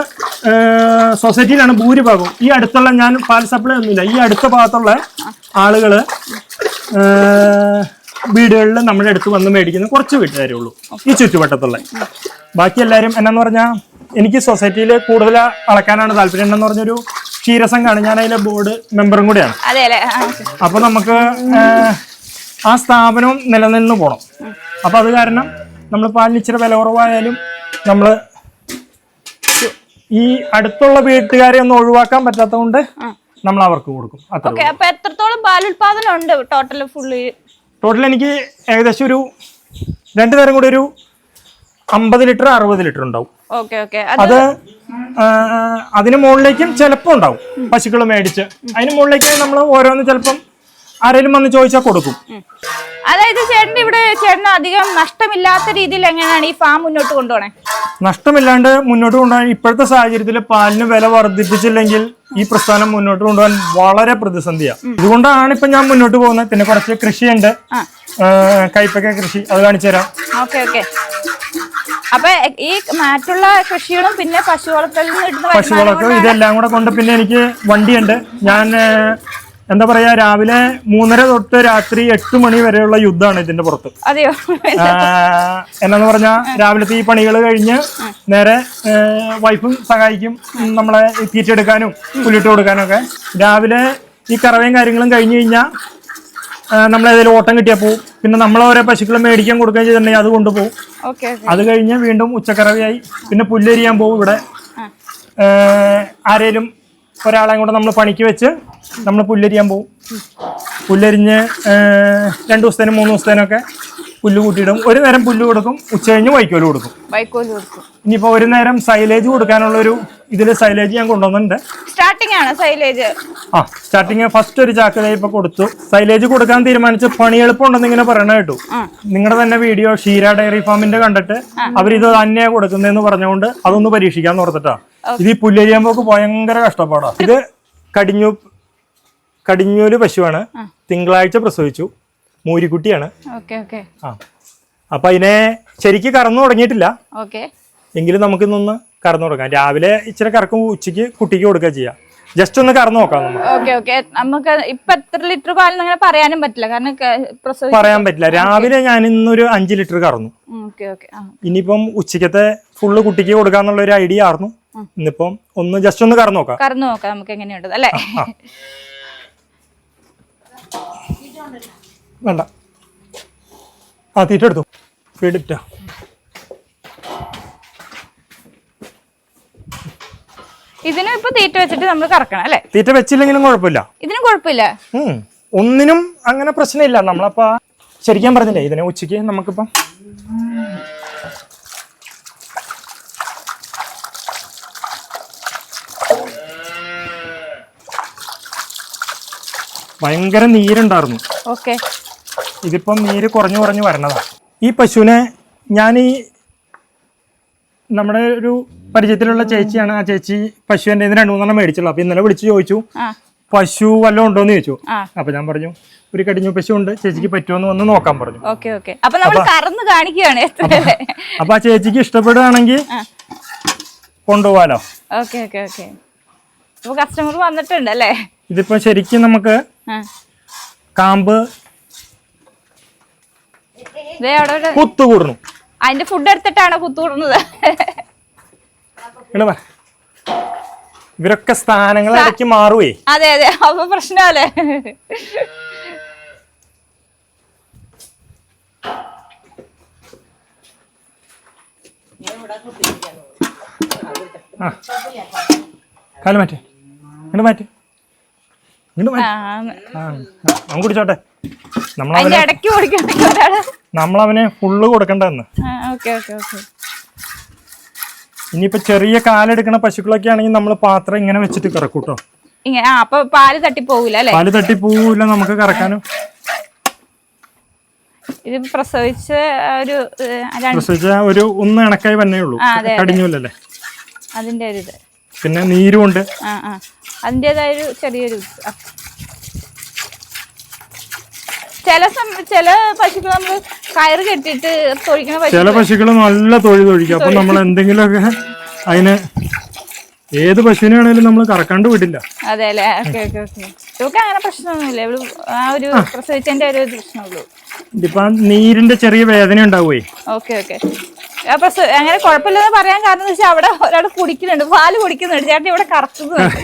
സൊസൈറ്റിയിലാണ് ഭൂരിഭാഗവും. ഈ അടുത്തുള്ള, ഞാൻ പാൽ സപ്ലൈ ഒന്നുമില്ല, ഈ അടുത്ത ഭാഗത്തുള്ള ആളുകള് വീടുകളിൽ നമ്മുടെ അടുത്ത് വന്ന് മേടിക്കുന്ന കുറച്ച് വീട്ടുകാരേ ഉള്ളൂ ഈ ചുറ്റുവട്ടത്തുള്ള. ബാക്കി എല്ലാവരും എന്നാന്ന് പറഞ്ഞാൽ, എനിക്ക് സൊസൈറ്റിയിൽ കൂടുതൽ അളക്കാനാണ് താല്പര്യം. എന്നു പറഞ്ഞൊരു ക്ഷീരസംഘമാണ്, ഞാൻ അതിലെ ബോർഡ് മെമ്പറും കൂടെയാണ്. അപ്പൊ നമുക്ക് ആ സ്ഥാപനവും നിലനിന്ന് പോണം. അപ്പൊ അത് കാരണം നമ്മൾ പാലിന് ഇച്ചിരി വില കുറവായാലും നമ്മൾ ഈ അടുത്തുള്ള വീട്ടുകാരെ ഒന്നും ഒഴിവാക്കാൻ പറ്റാത്തതുകൊണ്ട് നമ്മൾ അവർക്ക് കൊടുക്കും. അപ്പൊ എത്രത്തോളം പാലുൽപാദനം ഉണ്ട് ടോട്ടൽ? എനിക്ക് ഏകദേശം ഒരു 2 നേരം കൂടി ഒരു 50 ലിറ്റർ 60 ലിറ്റർ ഉണ്ടാവും. അത് അതിന് മുകളിലേക്കും ചിലപ്പോ ഉണ്ടാവും. പശുക്കൾ മേടിച്ച് അതിന് മുകളിലേക്ക് നമ്മൾ ഓരോന്ന് ചിലപ്പം ആരെങ്കിലും വന്ന് ചോദിച്ചാൽ കൊടുക്കും. അതായത് ചേട്ടന് അധികം നഷ്ടമില്ലാത്ത രീതിയിൽ എങ്ങനെയാണ് ഈ ഫാം മുന്നോട്ട് കൊണ്ടുപോകണേ? നഷ്ടമില്ലാണ്ട് മുന്നോട്ട് കൊണ്ടുപോകാൻ ഇപ്പോഴത്തെ സാഹചര്യത്തിൽ പാലിന് വില വർദ്ധിപ്പിച്ചില്ലെങ്കിൽ ഈ പ്രസ്ഥാനം മുന്നോട്ട് കൊണ്ടുപോകാൻ വളരെ പ്രതിസന്ധിയാണ്. ഇതുകൊണ്ടാണ് ഇപ്പൊ ഞാൻ മുന്നോട്ട് പോകുന്നത്. പിന്നെ കുറച്ച് കൃഷിയുണ്ട്, കൈപ്പക്ക കൃഷി, അത് കാണിച്ചു തരാം. അപ്പൊ ഈ മറ്റുള്ള കൃഷികളും പിന്നെ പശു വളർത്തൽ ഇതെല്ലാം കൂടെ കൊണ്ട്, പിന്നെ എനിക്ക് വണ്ടിയുണ്ട്. ഞാൻ എന്താ പറയാ, രാവിലെ 3:30 തൊട്ട് രാത്രി 8 മണി വരെയുള്ള യുദ്ധമാണ് ഇതിന്റെ പുറത്ത്. എന്നാന്ന് പറഞ്ഞാൽ രാവിലത്തെ ഈ പണികൾ കഴിഞ്ഞ് നേരെ വൈഫും സഹായിക്കും നമ്മളെ തീറ്റെടുക്കാനും പുല്ലിട്ട് കൊടുക്കാനും ഒക്കെ. രാവിലെ ഈ കറവയും കാര്യങ്ങളും കഴിഞ്ഞ് കഴിഞ്ഞാൽ നമ്മളേതെങ്കിലും ഓട്ടം കിട്ടിയാൽ പോവും. പിന്നെ നമ്മൾ ഓരോ പശുക്കളെ മേടിക്കാൻ കൊടുക്കുകയും ചെയ്തിട്ടുണ്ടെങ്കിൽ അത് കൊണ്ടുപോകും. അത് കഴിഞ്ഞ് വീണ്ടും ഉച്ചക്കറവിയായി പിന്നെ പുല്ലരിയാൻ പോകും. ഇവിടെ ആരേലും ഒരാളെ കൂടെ നമ്മൾ പണിക്ക് വെച്ച് നമ്മൾ പുല്ലരിയാൻ പോകും. പുല്ലരിഞ്ഞ് 2 ദിവസത്തേനും 3 ദിവസത്തേനൊക്കെ പുല്ല് കൂട്ടിയിടും. ഒരു നേരം പുല്ല് കൊടുക്കും, ഉച്ച കഴിഞ്ഞ് വൈക്കോല് കൊടുക്കും. ഇനിയിപ്പോ ഒരു നേരം സൈലേജ് കൊടുക്കാനുള്ള ഒരു ഇതില് സൈലേജ് ഞാൻ കൊണ്ടുവന്നിട്ടുണ്ട്. സ്റ്റാർട്ടിംഗ് ആണ് സൈലേജ്. സ്റ്റാർട്ടിങ് ഫസ്റ്റ് ഒരു ചാക്ക് ഇപ്പൊ കൊടുത്തു. സൈലേജ് കൊടുക്കാൻ തീരുമാനിച്ച് പണി എളുപ്പമുണ്ടെന്ന് ഇങ്ങനെ പറയണ കേട്ടു. നിങ്ങളുടെ തന്നെ വീഡിയോ ഷീര ഡയറി ഫാമിന്റെ കണ്ടിട്ട് അവരിത് തന്നെയാ കൊടുക്കുന്നതെന്ന് പറഞ്ഞുകൊണ്ട് അതൊന്ന് പരീക്ഷിക്കാന്ന് ഓർത്തിട്ടാ. ഇത് ഈ പുല്ലരിയാമ്പോക്ക് ഭയങ്കര കഷ്ടപ്പാടാ. ഇത് കടിഞ്ഞൂല് പശുവാണ്. തിങ്കളാഴ്ച പ്രസവിച്ചു. മൂരിക്കുട്ടിയാണ്. അപ്പൊ അതിനെ ശരിക്ക് കറന്നു തുടങ്ങിയിട്ടില്ല. എങ്കിലും നമുക്കിന്നൊന്ന് കറന്നു കൊടുക്കാം. രാവിലെ ഇച്ചിരി കറക്കും, ഉച്ചയ്ക്ക് കുട്ടിക്ക് കൊടുക്കുക ചെയ്യാം. ജസ്റ്റ് ഒന്ന് കറന്നു നോക്കാം. നമുക്ക് ഇപ്പൊ എത്ര ലിറ്റർ പാലെന്ന് അങ്ങനെ പറയാനും പറ്റില്ല, കാരണം പറയാൻ പറ്റില്ല. രാവിലെ ഞാൻ ഇന്നൊരു 5 ലിറ്റർ കറന്നു. ഇനിയിപ്പം ഉച്ചക്കത്തെ ഫുള്ള് കുട്ടിക്ക് കൊടുക്കാന്നുള്ള ഒരു ഐഡിയ ആയിരുന്നു. ഇന്നിപ്പം ഒന്ന് ജസ്റ്റ് ഒന്ന് കറന്നു നോക്കാം. നമുക്ക് എങ്ങനെയുണ്ട് അല്ലേ? വേണ്ട, തീറ്റ എടുത്തു. ഫീഡിറ്റ ഇതിനും ഇപ്പൊ തീറ്റ വെച്ചിട്ട് നമ്മൾ കറക്കണം അല്ലേ? തീറ്റ വെച്ചില്ലെങ്കിലും കുഴപ്പമില്ല. ഇതിനും കുഴപ്പമില്ല, ഒന്നിനും അങ്ങനെ പ്രശ്നമില്ല. നമ്മളപ്പ ശരിക്കും പറഞ്ഞില്ലേ, ഇതിനെ ഉച്ചയ്ക്ക് നമുക്കിപ്പം ഭയങ്കര നീരുണ്ടായിരുന്നു. ഇതിപ്പം നീര് കുറഞ്ഞു വരണതാ. ഈ പശുവിനെ ഞാൻ നമ്മുടെ ഒരു പരിചയത്തിലുള്ള ചേച്ചിയാണ്. ആ ചേച്ചി പശു എൻ്റെ 2-3 മേടിച്ചുള്ളൂ. അപ്പൊ ഇന്നലെ വിളിച്ച് ചോദിച്ചു പശു വല്ലതും ഉണ്ടോന്ന് ചോദിച്ചു. അപ്പൊ ഞാൻ പറഞ്ഞു ഒരു കടിഞ്ഞു പശു ഉണ്ട്, ചേച്ചിക്ക് പറ്റുമോന്ന് വന്ന് നോക്കാൻ പറഞ്ഞു. അപ്പൊ ആ ചേച്ചിക്ക് ഇഷ്ടപ്പെടുകയാണെങ്കിൽ കൊണ്ടുപോവാലോ. കസ്റ്റമർ വന്നിട്ടുണ്ടല്ലേ? ഇതിപ്പോ ശരിക്കും നമുക്ക് കാമ്പ് കുത്തു കൂടുന്നു. അതിന്റെ ഫുഡ് എടുത്തിട്ടാണ് കുത്തു കൂടുന്നത്. ഇവരൊക്കെ സ്ഥാനങ്ങൾ ഇടയ്ക്ക് മാറുവേ. അതെ അപ്പൊ പ്രശ്നമല്ലേ? കാല് മാറ്റി മാറ്റി നമുക്ക് കുടിച്ചോട്ടെ. നമ്മളവനെ ഫുള്ള് കൊടുക്കണ്ടെന്ന്. ഇനിയിപ്പോ ചെറിയ കാലെടുക്കണ പശുക്കളൊക്കെ ആണെങ്കിൽ നമ്മൾ പാത്രം ഇങ്ങനെ വെച്ചിട്ട് കറക്കൂട്ടോ. പാല് തട്ടിപ്പോവില്ല, നമുക്ക് കറക്കാനും. ഇത് പ്രസവിച്ച ഒരു ഒന്ന് ഇണക്കായി വന്നേ ഉള്ളൂ. കടിഞ്ഞൂലല്ലേ അതിന്റെ ഒരു ഇത്. പിന്നെ നീരുമുണ്ട്. അതിൻ്റെതായ ചെറിയൊരു ചില പശുക്കൾ നമ്മൾ കയറ് കെട്ടിട്ട് തൊഴിക്കണ ചില പശുക്കൾ നല്ല തൊഴിക്കും. അപ്പൊ നമ്മൾ എന്തെങ്കിലുമൊക്കെ അതിന് ഏത് പശുവിനാണേലും നമ്മൾ കറക്കാണ്ട് വിടില്ല. അതെ അല്ലേ? ഇവർക്ക് അങ്ങനെ പ്രശ്നമൊന്നുമില്ല. ഇവള് ആ ഒരു പ്രസവിച്ചതിന്റെ ഒരു പ്രശ്നമുള്ളൂ. ഇതിപ്പോ നീരിന്റെ ചെറിയ വേദന ഉണ്ടാവുകയെ. അങ്ങനെ കുഴപ്പമില്ലെന്ന് പറയാൻ കാരണം എന്ന് വെച്ചാൽ അവിടെ ഒരാൾ കുടിക്കുന്നുണ്ട്, പാല് കുടിക്കുന്നുണ്ട്. ചേട്ടൻ ഇവിടെ കറക്കുന്നുണ്ട്.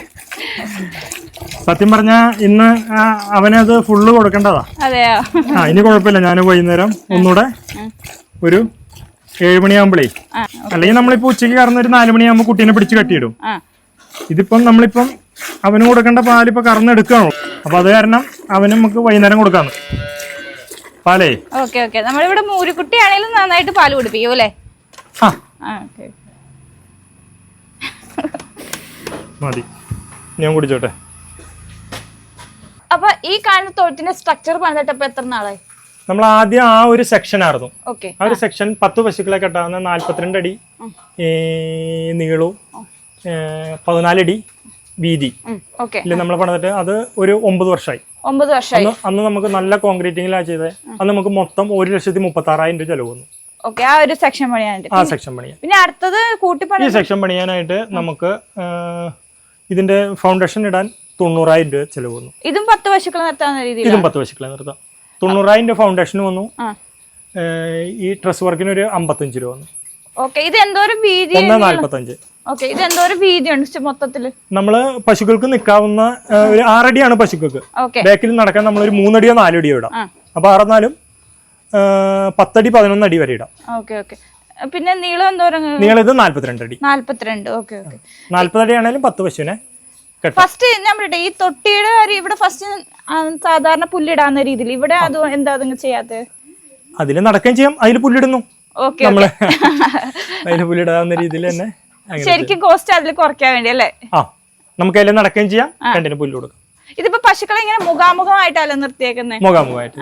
സത്യം പറഞ്ഞാ ഇന്ന് അവനത് ഫുള്ള് കൊടുക്കേണ്ടതാ. അതെയോ? ഇനി കുഴപ്പമില്ല. ഞാൻ വൈകുന്നേരം ഒന്നുകൂടെ ഒരു 7 മണിയാകുമ്പോഴേ, അല്ലെങ്കിൽ നമ്മളിപ്പോ ഉച്ചയ്ക്ക് കറന്ന് ഒരു 4 മണിയാകുമ്പോ കുട്ടീനെ പിടിച്ച് കെട്ടിയിടും. ഇതിപ്പം നമ്മളിപ്പം അവന് കൊടുക്കേണ്ട പാലിപ്പോ കറന്നെടുക്കണോ. അപ്പൊ അത് കാരണം അവന് നമുക്ക് വൈകുന്നേരം കൊടുക്കാന്ന് പാലേ. നമ്മളിവിടെ മൂരിക്കുട്ടി ആണെങ്കിലും നന്നായിട്ട് പാല് കുടിപ്പിക്കും അല്ലേ? മതി, ഞാൻ കുടിച്ചോട്ടെ. അപ്പൊ ഈ കാണുന്ന തൊഴുത്തിന്റെ സ്ട്രക്ചർ പണിതിട്ടപ്പോ എത്ര നാളായി? നമ്മൾ ആദ്യം ആ ഒരു സെക്ഷൻ ആയിരുന്നു. ആ ഒരു സെക്ഷൻ 10 പശുക്കളെ കെട്ടാവുന്ന 42 അടി നീളവും 14 അടി വീതി നമ്മൾ പണിതിട്ട് അത് ഒരു 9 വർഷമായി. അന്ന് നമുക്ക് നല്ല കോൺക്രീറ്റിംഗിലാണ് ചെയ്തത്. അന്ന് നമുക്ക് മൊത്തം 1,36,000 രൂപ ചെലവ് വന്നു. ആ സെക്ഷൻ പണിയാൻ. പിന്നെ അടുത്തത് ഈ സെക്ഷൻ പണിയാനായിട്ട് നമുക്ക് ഇതിന്റെ ഫൗണ്ടേഷൻ ഇടാൻ 90,000 രൂപ ചെലവ് വന്നു. ഇതും 10 പശുക്കളെ നിർത്താൻ. ഇതും 10 പശുക്കളെ നിർത്താം. 90,000 രൂപ ഫൗണ്ടേഷൻ വന്നു. ഈ ഡ്രസ് വർക്കിന് ഒരു 55 രൂപ വന്നു. 145. ഓക്കെ, ഇത് എന്തോരം വീതിയുണ്ട് മൊത്തത്തില്? നമ്മള് പശുക്കൾക്ക് നിൽക്കാവുന്ന ഒരു 6 അടിയാണ് പശുക്കൾക്ക്. ഓക്കെ, ബാക്കിൽ നടക്കാൻ നമ്മളൊരു 3 അടിയോ 4 അടിയോ ഇടാം. അപ്പൊ 6 4 10 അടി 11 അടി വരെ ഇടാം. Okay okay. പിന്നെ നീളം എന്തോരം? നീളം ഇത് 42 അടി. 42. Okay okay. 40 അടി ആണെങ്കിലും 10 പശുവിനെ. ഫസ്റ്റ് ഞാൻ പറയട്ടെ, ഈ തൊട്ടിയുടെ കാര്യം ഇവിടെ ഫസ്റ്റ് സാധാരണ പുല്ലിടാന്ന രീതിയിൽ ഇവിടെ അത് എന്താ നിങ്ങൾ ചെയ്യാത്തത്? അതിൽ നടക്കുകയും ചെയ്യാം, അതിൽ പുല്ലിടുന്നു. ഓക്കെ, നമ്മള് അതിൽ പുല്ലിടാവുന്ന രീതിയിൽ തന്നെ ശരിക്കും കോസ്റ്റ് അതിൽ കുറയ്ക്കാൻ വേണ്ടി അല്ലേ? നമുക്ക് അതിൽ നടക്കുകയും ചെയ്യാം, രണ്ടിന് പുല്ല് കൊടുക്കാം. ഇതിപ്പോ പശുക്കളെ ഇങ്ങനെ മുഖാമുഖമായിട്ടല്ലേ നിർത്തിയേക്കുന്നത്? മുഖാമുഖമായിട്ട്.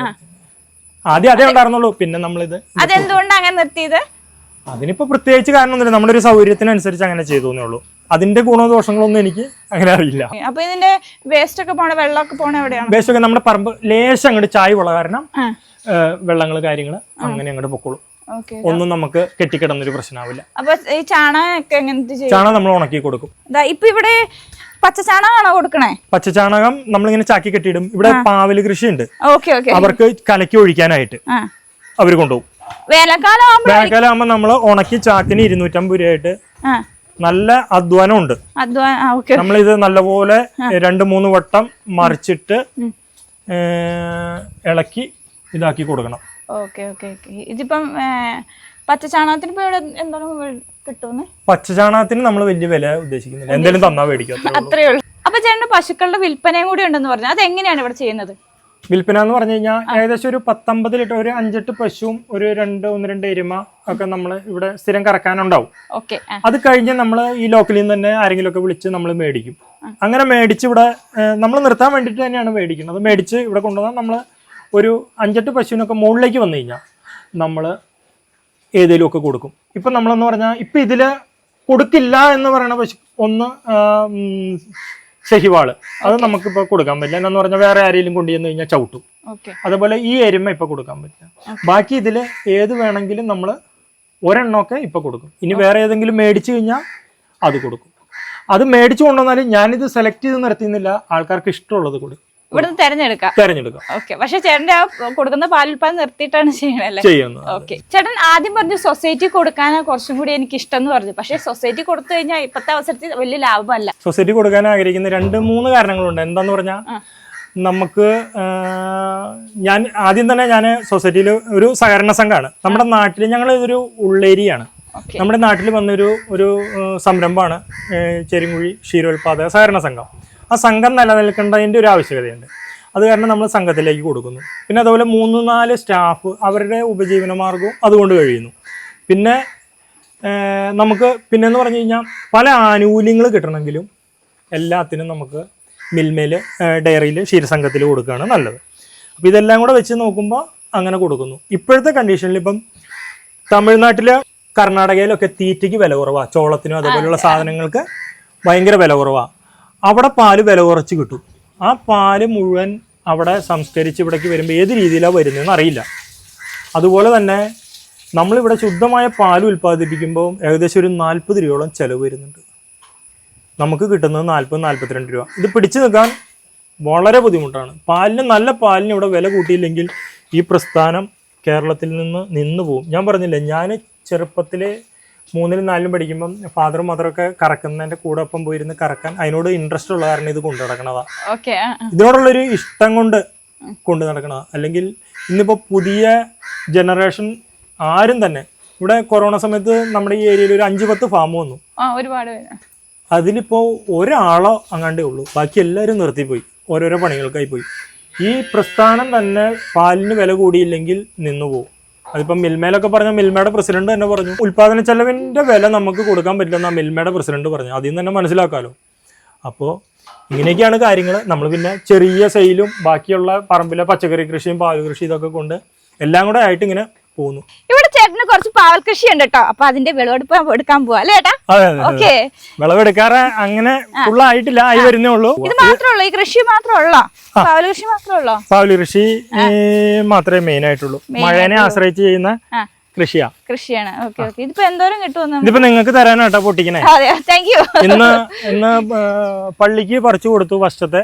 ആദ്യം അതേ ഉണ്ടായിരുന്നുള്ളൂ, പിന്നെ നമ്മളിത്. അതെന്തുകൊണ്ടാണ് അങ്ങനെ നിർത്തിയത്? അതിനിപ്പോ പ്രത്യേകിച്ച് കാരണമൊന്നുമില്ല, നമ്മുടെ ഒരു സൗകര്യത്തിനനുസരിച്ച് അങ്ങനെ ചെയ്തു എന്നേ ഉള്ളൂ. അതിന്റെ ഗുണദോഷങ്ങളൊന്നും എനിക്ക് അങ്ങനെ അറിയില്ല. അപ്പൊ ഇതിന്റെ വേസ്റ്റ് ഒക്കെ പോണ, വെള്ളമൊക്കെ പോണ എവിടെയാണ്? വേസ്റ്റ് ഒക്കെ നമ്മുടെ പറമ്പ് ലേശം അങ്ങോട്ട് ചായ ഉള്ള കാരണം വെള്ളങ്ങള് കാര്യങ്ങള് അങ്ങനെ അങ്ങോട്ട് പൊക്കോളും. ഒന്നും നമുക്ക് കെട്ടിക്കിടന്നൊരു പ്രശ്നമാവില്ല. അപ്പൊ ഈ ചാണകമൊക്കെ എങ്ങനത്തെ ചെയ്യും? ചാണകം നമ്മൾ ഉണക്കി കൊടുക്കും. ഇപ്പൊ ഇവിടെ പച്ചച്ചാണകമാണോ കൊടുക്കണേ? പച്ചച്ചാണകം നമ്മളിങ്ങനെ ചാക്കി കെട്ടിയിടും. ഇവിടെ പാവല് കൃഷിയുണ്ട്, ഓക്കെ, അവർക്ക് കലക്കി ഒഴിക്കാനായിട്ട് അവര് കൊണ്ടുപോകും. വേനൽക്കാലം ആകുമ്പോ നമ്മള് ഉണക്കി ചാക്കിന് 250 രൂപയായിട്ട്. നല്ല അധ്വാനം ഉണ്ട്. നമ്മളിത് നല്ലപോലെ 2-3 വട്ടം മറിച്ചിട്ട് ഇളക്കി ഇതാക്കി കൊടുക്കണം. Okay okay okay. ഇതിപ്പം പച്ചച്ചാണകത്തിന് ഇപ്പൊ ഇവിടെ എന്താണ് കിട്ടുന്നത്? പച്ചച്ചാണകത്തിന് നമ്മൾ വലിയ വില ഉദ്ദേശിക്കുന്നില്ല, എന്തെങ്കിലും തന്നാ മേടിക്കും, അത്രേ ഉള്ളൂ. അപ്പൊ ചേട്ടന് പശുക്കളുടെ വിൽപ്പനയും കൂടി ഉണ്ടെന്ന് പറഞ്ഞു, അത് എങ്ങനെയാണ് ഇവിടെ ചെയ്യുന്നത്? വിൽപ്പന എന്ന് പറഞ്ഞു കഴിഞ്ഞാൽ ഏകദേശം ഒരു 19 ലിറ്റർ, ഒരു 5-8 പശുവും ഒരു 1-2 എരുമ ഒക്കെ നമ്മൾ ഇവിടെ സ്ഥിരം കറക്കാനുണ്ടാവും. അത് കഴിഞ്ഞ് നമ്മൾ ഈ ലോക്കലിൽ നിന്ന് തന്നെ ആരെങ്കിലും ഒക്കെ വിളിച്ച് നമ്മൾ മേടിക്കും. അങ്ങനെ മേടിച്ച് ഇവിടെ നമ്മൾ നിർത്താൻ വേണ്ടിയിട്ട് തന്നെയാണ് മേടിക്കുന്നത്. മേടിച്ച് ഇവിടെ കൊണ്ടുവന്നാൽ നമ്മൾ ഒരു 5-8 പശുവിനൊക്കെ മുകളിലേക്ക് വന്നു കഴിഞ്ഞാൽ നമ്മൾ ഏതെങ്കിലും ഒക്കെ കൊടുക്കും. ഇപ്പം നമ്മളെന്ന് പറഞ്ഞാൽ ഇപ്പം ഇതിൽ കൊടുക്കില്ല എന്ന് പറയുന്ന പശു ഒന്ന് ഷഹിവാള്, അത് നമുക്കിപ്പോൾ കൊടുക്കാൻ പറ്റില്ല. എന്ന് പറഞ്ഞാൽ വേറെ ആരെങ്കിലും കൊണ്ടുവന്ന് കഴിഞ്ഞാൽ ചവിട്ടും. അതുപോലെ ഈ എരുമ ഇപ്പൊ കൊടുക്കാൻ പറ്റില്ല. ബാക്കി ഇതിൽ ഏത് വേണമെങ്കിലും നമ്മൾ ഒരെണ്ണമൊക്കെ ഇപ്പൊ കൊടുക്കും. ഇനി വേറെ ഏതെങ്കിലും മേടിച്ചു കഴിഞ്ഞാൽ അത് കൊടുക്കും. അത് മേടിച്ചു കൊണ്ടുവന്നാലും ഞാനിത് സെലക്ട് ചെയ്ത് നിർത്തിയുന്നില്ല, ആൾക്കാർക്ക് ഇഷ്ടമുള്ളത് കൊടുക്കും, ഇവിടുന്ന് തെരഞ്ഞെടുക്കാം. ഓക്കെ, പക്ഷെ ചേട്ടന്റെ കൊടുക്കുന്ന പാലുൽപ്പാദനം നിർത്തിയിട്ടാണ് ചെയ്യുന്നത്. ഓക്കെ, ചേട്ടൻ ആദ്യം പറഞ്ഞു സൊസൈറ്റി കൊടുക്കാനാ കുറച്ചും കൂടി എനിക്ക് ഇഷ്ടം എന്ന് പറഞ്ഞു. പക്ഷെ സൊസൈറ്റി കൊടുത്തു കഴിഞ്ഞാൽ ഇപ്പോഴത്തെ അവസരത്തിൽ വലിയ ലാഭമല്ല. സൊസൈറ്റി കൊടുക്കാൻ ആഗ്രഹിക്കുന്ന 2-3 കാരണങ്ങളുണ്ട്. എന്താന്ന് പറഞ്ഞാൽ നമുക്ക് ഞാൻ ആദ്യം തന്നെ ഞാൻ സൊസൈറ്റിയിൽ ഒരു സഹകരണ സംഘമാണ്. നമ്മുടെ നാട്ടിൽ ഞങ്ങൾ ഇതൊരു ഉള്ളേരിയാണ്. നമ്മുടെ നാട്ടിൽ വന്നൊരു സംരംഭമാണ് ചെരിങ്കുഴി ക്ഷീരോത്പാദക സഹകരണ സംഘം. ആ സംഘം നിലനിൽക്കേണ്ടതിൻ്റെ ഒരു ആവശ്യകതയുണ്ട്. അത് കാരണം നമ്മൾ സംഘത്തിലേക്ക് കൊടുക്കുന്നു. പിന്നെ അതുപോലെ 3-4 സ്റ്റാഫ് അവരുടെ ഉപജീവന മാർഗവും അതുകൊണ്ട് കഴിയുന്നു. പിന്നെ നമുക്ക് പിന്നെന്ന് പറഞ്ഞു കഴിഞ്ഞാൽ പല ആനുകൂല്യങ്ങൾ കിട്ടണമെങ്കിലും എല്ലാത്തിനും നമുക്ക് മിൽമയിൽ ഡയറിയിൽ ക്ഷീരസംഘത്തിൽ കൊടുക്കുകയാണ് നല്ലത്. അപ്പോൾ ഇതെല്ലാം കൂടെ വെച്ച് നോക്കുമ്പോൾ അങ്ങനെ കൊടുക്കുന്നു. ഇപ്പോഴത്തെ കണ്ടീഷനിൽ ഇപ്പം തമിഴ്നാട്ടിൽ കർണാടകയിലൊക്കെ തീറ്റയ്ക്ക് വില കുറവാണ്. ചോളത്തിനും അതേപോലെയുള്ള സാധനങ്ങൾക്ക് ഭയങ്കര വില കുറവാണ്. അവിടെ പാല് വില കുറച്ച് കിട്ടും. ആ പാല് മുഴുവൻ അവിടെ സംസ്കരിച്ച് ഇവിടേക്ക് വരുമ്പോൾ ഏത് രീതിയിലാണ് വരുന്നതെന്ന് അറിയില്ല. അതുപോലെ തന്നെ നമ്മളിവിടെ ശുദ്ധമായ പാൽ ഉൽപ്പാദിപ്പിക്കുമ്പോൾ ഏകദേശം ഒരു 40 രൂപയോളം ചിലവ് വരുന്നുണ്ട്. നമുക്ക് കിട്ടുന്നത് 40-42 രൂപ. ഇത് പിടിച്ചു നിൽക്കാൻ വളരെ ബുദ്ധിമുട്ടാണ്. നല്ല പാലിന് ഇവിടെ വില കൂട്ടിയില്ലെങ്കിൽ ഈ പ്രസ്ഥാനം കേരളത്തിൽ നിന്ന് പോകും. ഞാൻ പറഞ്ഞില്ലേ, ഞാൻ ചെറുപ്പത്തിൽ 3-4 പഠിക്കുമ്പം ഫാദറും മദറൊക്കെ കറക്കുന്നതിന്റെ കൂടെ ഒപ്പം പോയിരുന്ന് കറക്കാൻ അതിനോട് ഇൻട്രസ്റ്റ് ഉള്ള കാരണം ഇത് കൊണ്ടു നടക്കണതാ. ഇതിനോടുള്ളൊരു ഇഷ്ടം കൊണ്ട് കൊണ്ടു നടക്കണതാ. അല്ലെങ്കിൽ ഇന്നിപ്പോ പുതിയ ജനറേഷൻ ആരും തന്നെ ഇവിടെ കൊറോണ സമയത്ത് നമ്മുടെ ഈ ഏരിയയിൽ ഒരു 5-10 ഫാം വന്നു. അതിലിപ്പോ ഒരാളോ അങ്ങാണ്ടേ ഉള്ളൂ, ബാക്കി എല്ലാവരും നിർത്തിപ്പോയി, ഓരോരോ പണികൾക്കായി പോയി. ഈ പ്രസ്ഥാനം തന്നെ പാലിന് വില കൂടിയില്ലെങ്കിൽ നിന്നുപോകും. അതിപ്പം മിൽമയിലൊക്കെ പറഞ്ഞാൽ മിൽമയുടെ പ്രസിഡന്റ് തന്നെ പറഞ്ഞു ഉൽപാദന ചെലവിന്റെ വില നമുക്ക് കൊടുക്കാൻ പറ്റില്ലെന്നാ മിൽമയുടെ പ്രസിഡന്റ് പറഞ്ഞു. അതിൽ നിന്ന് തന്നെ മനസ്സിലാക്കാമല്ലോ. അപ്പോൾ ഇങ്ങനെയൊക്കെയാണ് കാര്യങ്ങൾ. നമ്മൾ പിന്നെ ചെറിയ സെയിലും ബാക്കിയുള്ള പറമ്പിലെ പച്ചക്കറി കൃഷിയും പാൽ കൃഷി ഇതൊക്കെ കൊണ്ട് എല്ലാം കൂടെ ആയിട്ട് ഇങ്ങനെ പോകുന്നു. ഇവിടെ ചേട്ടന് കുറച്ച് പാവൽ കൃഷി ഉണ്ട് കേട്ടോ. അപ്പൊ അതിന്റെ വിളവെടുപ്പ് എടുക്കാൻ പോവാ അല്ലേ ചേട്ടാ? ഓക്കെ, വിളവെടുക്കാറ് അങ്ങനെ ഫുള്ളായിട്ടില്ല, ആയി വരുന്നേ ഉള്ളൂ. ഇത് മാത്രമേ ഉള്ളൂ, ഈ കൃഷി മാത്രമേ ഉള്ളൂ? പാവൽ കൃഷി മാത്രമേ ഉള്ളൂ? പാവൽ കൃഷി മാത്രമേ മെയിൻ ആയിട്ടുള്ളൂ. മഴേനെ ആശ്രയിച്ച് ചെയ്യുന്ന കൃഷിയാണ്. Okay okay. ഇതിപ്പോ എന്തോരം കിട്ടുമെന്ന്? ഇതിപ്പോ നിങ്ങൾക്ക് തരാനാട്ടോ പൊട്ടിക്കണേ. ഇന്ന് പള്ളിക്ക് പറിച്ചു കൊടുത്തു വർഷത്തെ.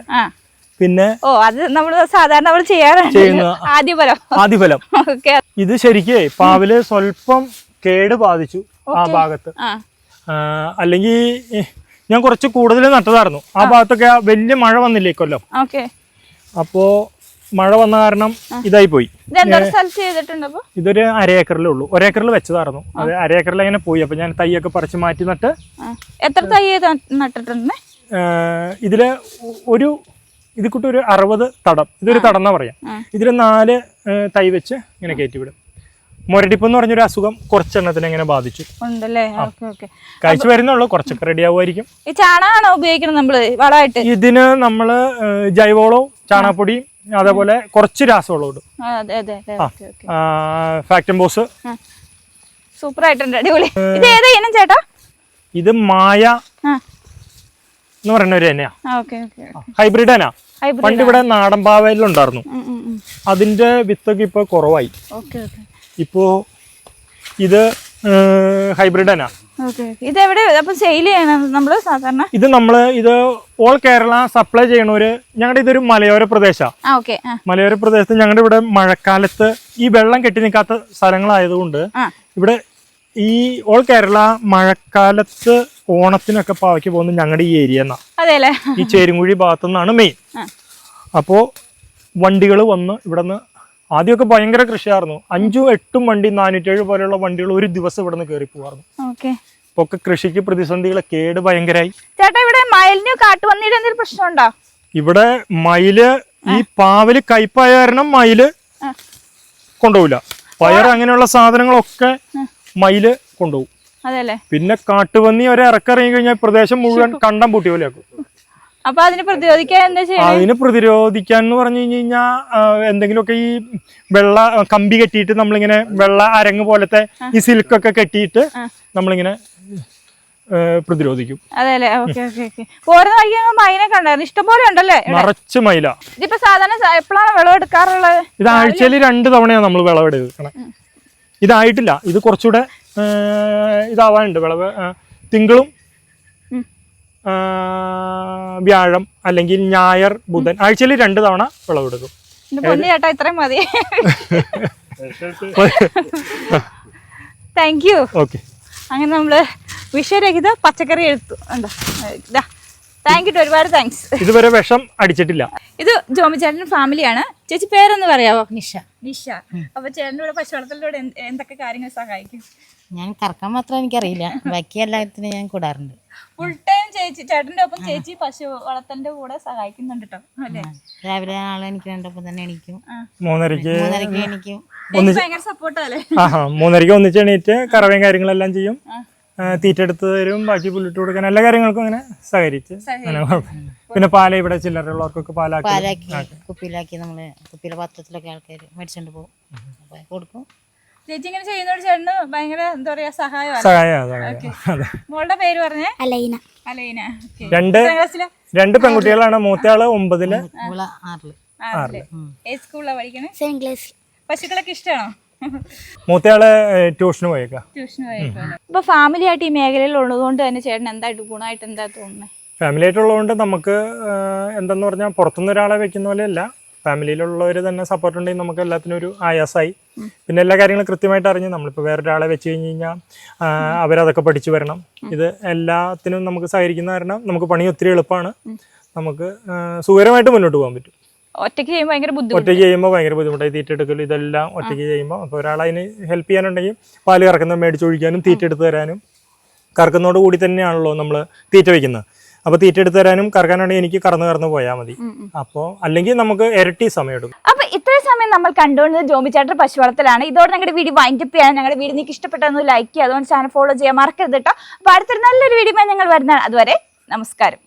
പിന്നെ അത് നമ്മൾ സാധാരണ ചെയ്യാറുണ്ട് ആദ്യഫലം. ഇത് ശരിക്കേ പാവല് സ്വല്പം കേട് ബാധിച്ചു ആ ഭാഗത്ത്. അല്ലെങ്കിൽ ഞാൻ കുറച്ച് കൂടുതൽ നട്ടതായിരുന്നു. ആ ഭാഗത്തൊക്കെ വലിയ മഴ വന്നില്ലേ കൊല്ലം. അപ്പോ മഴ വന്ന കാരണം ഇതായി പോയി. ഇതൊരു 1/2 ഏക്കറിലേ ഉള്ളൂ. 1 ഏക്കറിൽ വെച്ചതായിരുന്നു. അത് 1/2 ഏക്കറിൽ അങ്ങനെ പോയി. അപ്പൊ ഞാൻ തൈയൊക്കെ പറിച്ച് മാറ്റി നട്ട്. എത്ര തൈ നട്ടിട്ടുണ്ട്? ഇതില് ഇത് കൂട്ടി ഒരു 60 തടം. ഇതൊരു തടം എന്നാ പറയാം. ഇതില് 4 തൈ വെച്ച് ഇങ്ങനെ കയറ്റിവിടും. മുരടിപ്പ് എന്ന് പറഞ്ഞൊരു അസുഖം കുറച്ചെണ്ണത്തിന് എങ്ങനെ ബാധിച്ചു. കഴിച്ചു വരുന്നുള്ളൂ, കുറച്ചൊക്കെ റെഡി ആവുമായിരിക്കും. ഈ ചാണകമാണോ ഉപയോഗിക്കുന്നത് നമ്മള് വളമായിട്ട്? ഇതിന് നമ്മള് ജൈവവളവും ചാണകപ്പൊടിയും അതേപോലെ കുറച്ച് രാസവളവും ഇടും. ഫാക്ടംബോസ്. സൂപ്പർ ആയിട്ടുണ്ട്, അടിപൊളി. ഇത് ഏതാ ഇനം ചേട്ടാ? ഇത് മായ എന്ന് പറയുന്ന ഒരു എണ്ണയാ. ഹൈബ്രിഡ് എണ്ണ. പണ്ട് ഇവിടെ നാടൻ പാവയിലുണ്ടായിരുന്നു. അതിന്റെ വിത്തൊക്കെ ഇപ്പൊ കുറവായി. ഇപ്പോ ഇത് ഹൈബ്രിഡ് എണ്ണ. ഇത് ഓൾ കേരള സപ്ലൈ ചെയ്യണവര്. ഞങ്ങളുടെ ഇതൊരു മലയോര പ്രദേശമാണ്. മലയോര പ്രദേശത്ത് ഞങ്ങളുടെ ഇവിടെ മഴക്കാലത്ത് ഈ വെള്ളം കെട്ടി നിൽക്കാത്ത സ്ഥലങ്ങളായതുകൊണ്ട് ഇവിടെ ഈ ഓൾ കേരള മഴക്കാലത്ത് ഓണത്തിനൊക്കെ പാവയ്ക്ക് പോകുന്നത് ഞങ്ങളുടെ ഈ ഏരിയ എന്നാ. ഈ ചേരുംകുഴി ഭാഗത്തു നിന്നാണ് മെയിൻ. അപ്പോ വണ്ടികൾ വന്ന് ഇവിടെ നിന്ന് ആദ്യമൊക്കെ ഭയങ്കര കൃഷിയായിരുന്നു. 5-8 വണ്ടി 407 പോലെയുള്ള വണ്ടികൾ ഒരു ദിവസം ഇവിടെ നിന്ന് കയറി പോവായിരുന്നു. ഇപ്പൊ ഒക്കെ കൃഷിക്ക് പ്രതിസന്ധികൾ, കേട് ഭയങ്കരമായി. ഇവിടെ മയില് ഈ പാവല് കയ്പായ കാരണം മയില് കൊണ്ടുപോകില്ല. പയർ അങ്ങനെയുള്ള സാധനങ്ങളൊക്കെ മയില് കൊണ്ടുപോകും. പിന്നെ കാട്ടുപന്നി ഇറക്കിറങ്ങി കഴിഞ്ഞാൽ പ്രദേശം മുഴുവൻ കണ്ടം പൂട്ടി പോലെയാക്കും. അപ്പൊ അതിന് പ്രതിരോധിക്കാൻ എന്താ ചെയ്യുക? അതിന് പ്രതിരോധിക്കാൻ എന്ന് പറഞ്ഞു കഴിഞ്ഞാൽ എന്തെങ്കിലുമൊക്കെ ഈ വെള്ള കമ്പി കെട്ടിയിട്ട് നമ്മളിങ്ങനെ വെള്ള അരങ്ങ് പോലത്തെ ഈ സിൽക്കൊക്കെ കെട്ടിയിട്ട് നമ്മളിങ്ങനെ പ്രതിരോധിക്കും. ഇഷ്ടംപോലെ ഉണ്ടല്ലേ? നിറച്ച് മയില. ഇതിപ്പോ സാധാരണ എപ്പോഴാണ് വിളവെടുക്കാറുള്ളത്? ഇത് ആഴ്ചയിൽ 2 തവണയാണ് നമ്മൾ വിളവെടുക്കണേ. ഇതായിട്ടില്ല, ഇത് കുറച്ചുകൂടെ ഇതാവാനുണ്ട് വിളവ്. തിങ്കളും വ്യാഴം അല്ലെങ്കിൽ ഞായർ, ബുധൻ, ആഴ്ചയിൽ 2 തവണ വിളവെടുക്കും. ഇത്രയും മതി. Thank you. ഓക്കെ. അങ്ങനെ നമ്മള് വിഷരഹിത പച്ചക്കറി എടുത്തു. താങ്ക് യു, ഒരുപാട് താങ്ക്സ്. ഇതുവരെ വിഷം അടിച്ചിട്ടില്ല. ഇത് ജോമി ചേട്ടൻ ഫാമിലിയാണ്. ചേച്ചി പേരൊന്ന് പറയാവോ? നിഷ. അപ്പൊ ചേട്ടൻ്റെ കൂടെ പശു വളർത്തലിലൂടെ എന്തൊക്കെ കാര്യങ്ങൾ സഹായിക്കും? ഞാൻ കറക്കാൻ മാത്രം എനിക്കറിയില്ല, ബാക്കി എല്ലാത്തിനും ഞാൻ കൂടാറുണ്ട്. ഫുൾ ടൈം ചേച്ചി ചേട്ടന്റെ ഒപ്പം ചേച്ചി പശു വളർത്തലിന്റെ കൂടെ സഹായിക്കുന്നുണ്ട് കേട്ടോ. അല്ലേ? രാവിലെ ആളെ എനിക്കൊപ്പം തന്നെ എണീക്കും. 3:30 എണീക്കും. ഭയങ്കര സപ്പോർട്ടല്ലേ? 3:30 ഒന്നിച്ച് എണീറ്റ് കറവയും കാര്യങ്ങളെല്ലാം ചെയ്യും. തീറ്റ എടുത്ത് തരും, ബാക്കി പുല്ലിട്ട് കൊടുക്കാൻ എല്ലാ കാര്യങ്ങൾക്കും അങ്ങനെ സഹകരിച്ച് അങ്ങനെ കുഴപ്പമില്ല. പിന്നെ പാല ഇവിടെ ചില്ലറുള്ളവർക്കൊക്കെ പാലാക്കി കുപ്പിയിലാക്കി നമ്മള് കുപ്പിയിലെ പാത്രത്തിലൊക്കെ ആൾക്കാർ മേടിച്ചോണ്ട് പോകും, കൊടുക്കും. ചേച്ചി ഇങ്ങനെ ചെയ്യുന്നോട് ചേട്ടന് ഭയങ്കര എന്താ പറയാ സഹായമാണ്. മോളുടെ പേര് പറഞ്ഞേ? അലൈന. അലൈന. 2 പെൺകുട്ടികളാണ്. മൂത്തയാള് 9-ല്, 6-ല്. ഏത് സ്കൂളിലാണ് പഠിക്കണേ? Same class. പശുക്കളൊക്കെ ഇഷ്ടമാണോ? മൂത്തയാള് ട്യൂഷന് പോയേക്കാം. ഇപ്പൊ ഫാമിലി ആയിട്ട് ഈ മേഖലയിൽ ഉള്ളതുകൊണ്ട് തന്നെ ചേട്ടൻ എന്തായിട്ട് ഗുണമായിട്ട് എന്താ തോന്നുന്നത്? ഫാമിലി ആയിട്ടുള്ളതുകൊണ്ട് നമുക്ക് എന്തെന്ന് പറഞ്ഞാൽ പുറത്തുനിന്ന് ഒരാളെ വെക്കുന്ന പോലെ അല്ല, ഫാമിലിയിലുള്ളവർ തന്നെ സപ്പോർട്ട് ഉണ്ടെങ്കിൽ നമുക്ക് എല്ലാത്തിനും ഒരു ആയാസമായി. പിന്നെ എല്ലാ കാര്യങ്ങളും കൃത്യമായിട്ട് അറിഞ്ഞ് നമ്മളിപ്പോൾ വേറൊരാളെ വെച്ച് കഴിഞ്ഞ് കഴിഞ്ഞാൽ അവരതൊക്കെ പഠിച്ചു വരണം. ഇത് എല്ലാത്തിനും നമുക്ക് സഹകരിക്കുന്ന കാരണം നമുക്ക് പണി ഒത്തിരി എളുപ്പമാണ്. നമുക്ക് സുഖകരമായിട്ട് മുന്നോട്ട് പോകാൻ പറ്റും. ഒറ്റയ്ക്ക് ചെയ്യുമ്പോൾ ഭയങ്കര ബുദ്ധിമുട്ടായി. തീറ്റ എടുക്കലും ഇതെല്ലാം ഒറ്റയ്ക്ക് ചെയ്യുമ്പോൾ അപ്പോൾ ഒരാളതിന് ഹെൽപ്പ് ചെയ്യാനുണ്ടെങ്കിൽ പാല് കറക്കുന്നത് മേടിച്ചൊഴിക്കാനും തീറ്റ എടുത്ത് തരാനും, കറക്കുന്നതോട് കൂടി തന്നെയാണല്ലോ നമ്മൾ തീറ്റ വയ്ക്കുന്നത്. അപ്പോൾ തീറ്റ എടുത്ത് തരാനും കറക്കാനാണെങ്കിൽ എനിക്ക് കറന്ന് പോയാൽ മതി. അപ്പോൾ അല്ലെങ്കിൽ നമുക്ക് ഇരട്ടി സമയം എടുക്കും. അപ്പോൾ ഇത്രയും സമയം നമ്മൾ കണ്ടുകൊണ്ടത് ജോമി ചേട്ടൻ പശു വളർത്തലാണ്. ഇതോടെ ഞങ്ങളുടെ വീഡിയോ വൈൻഡപ്പ് ചെയ്യാൻ. ഞങ്ങളുടെ വീഡിയോ നിങ്ങൾക്ക് ഇഷ്ടപ്പെട്ടെന്ന് ലൈക്ക് ചെയ്യുക, അതുകൊണ്ട് ചാനൽ ഫോളോ ചെയ്യാൻ മറക്കരുത് കേട്ടോ. അപ്പോൾ അടുത്തൊരു നല്ലൊരു വീഡിയോ ഞങ്ങൾ വരുന്നതാണ്. അതുവരെ നമസ്കാരം.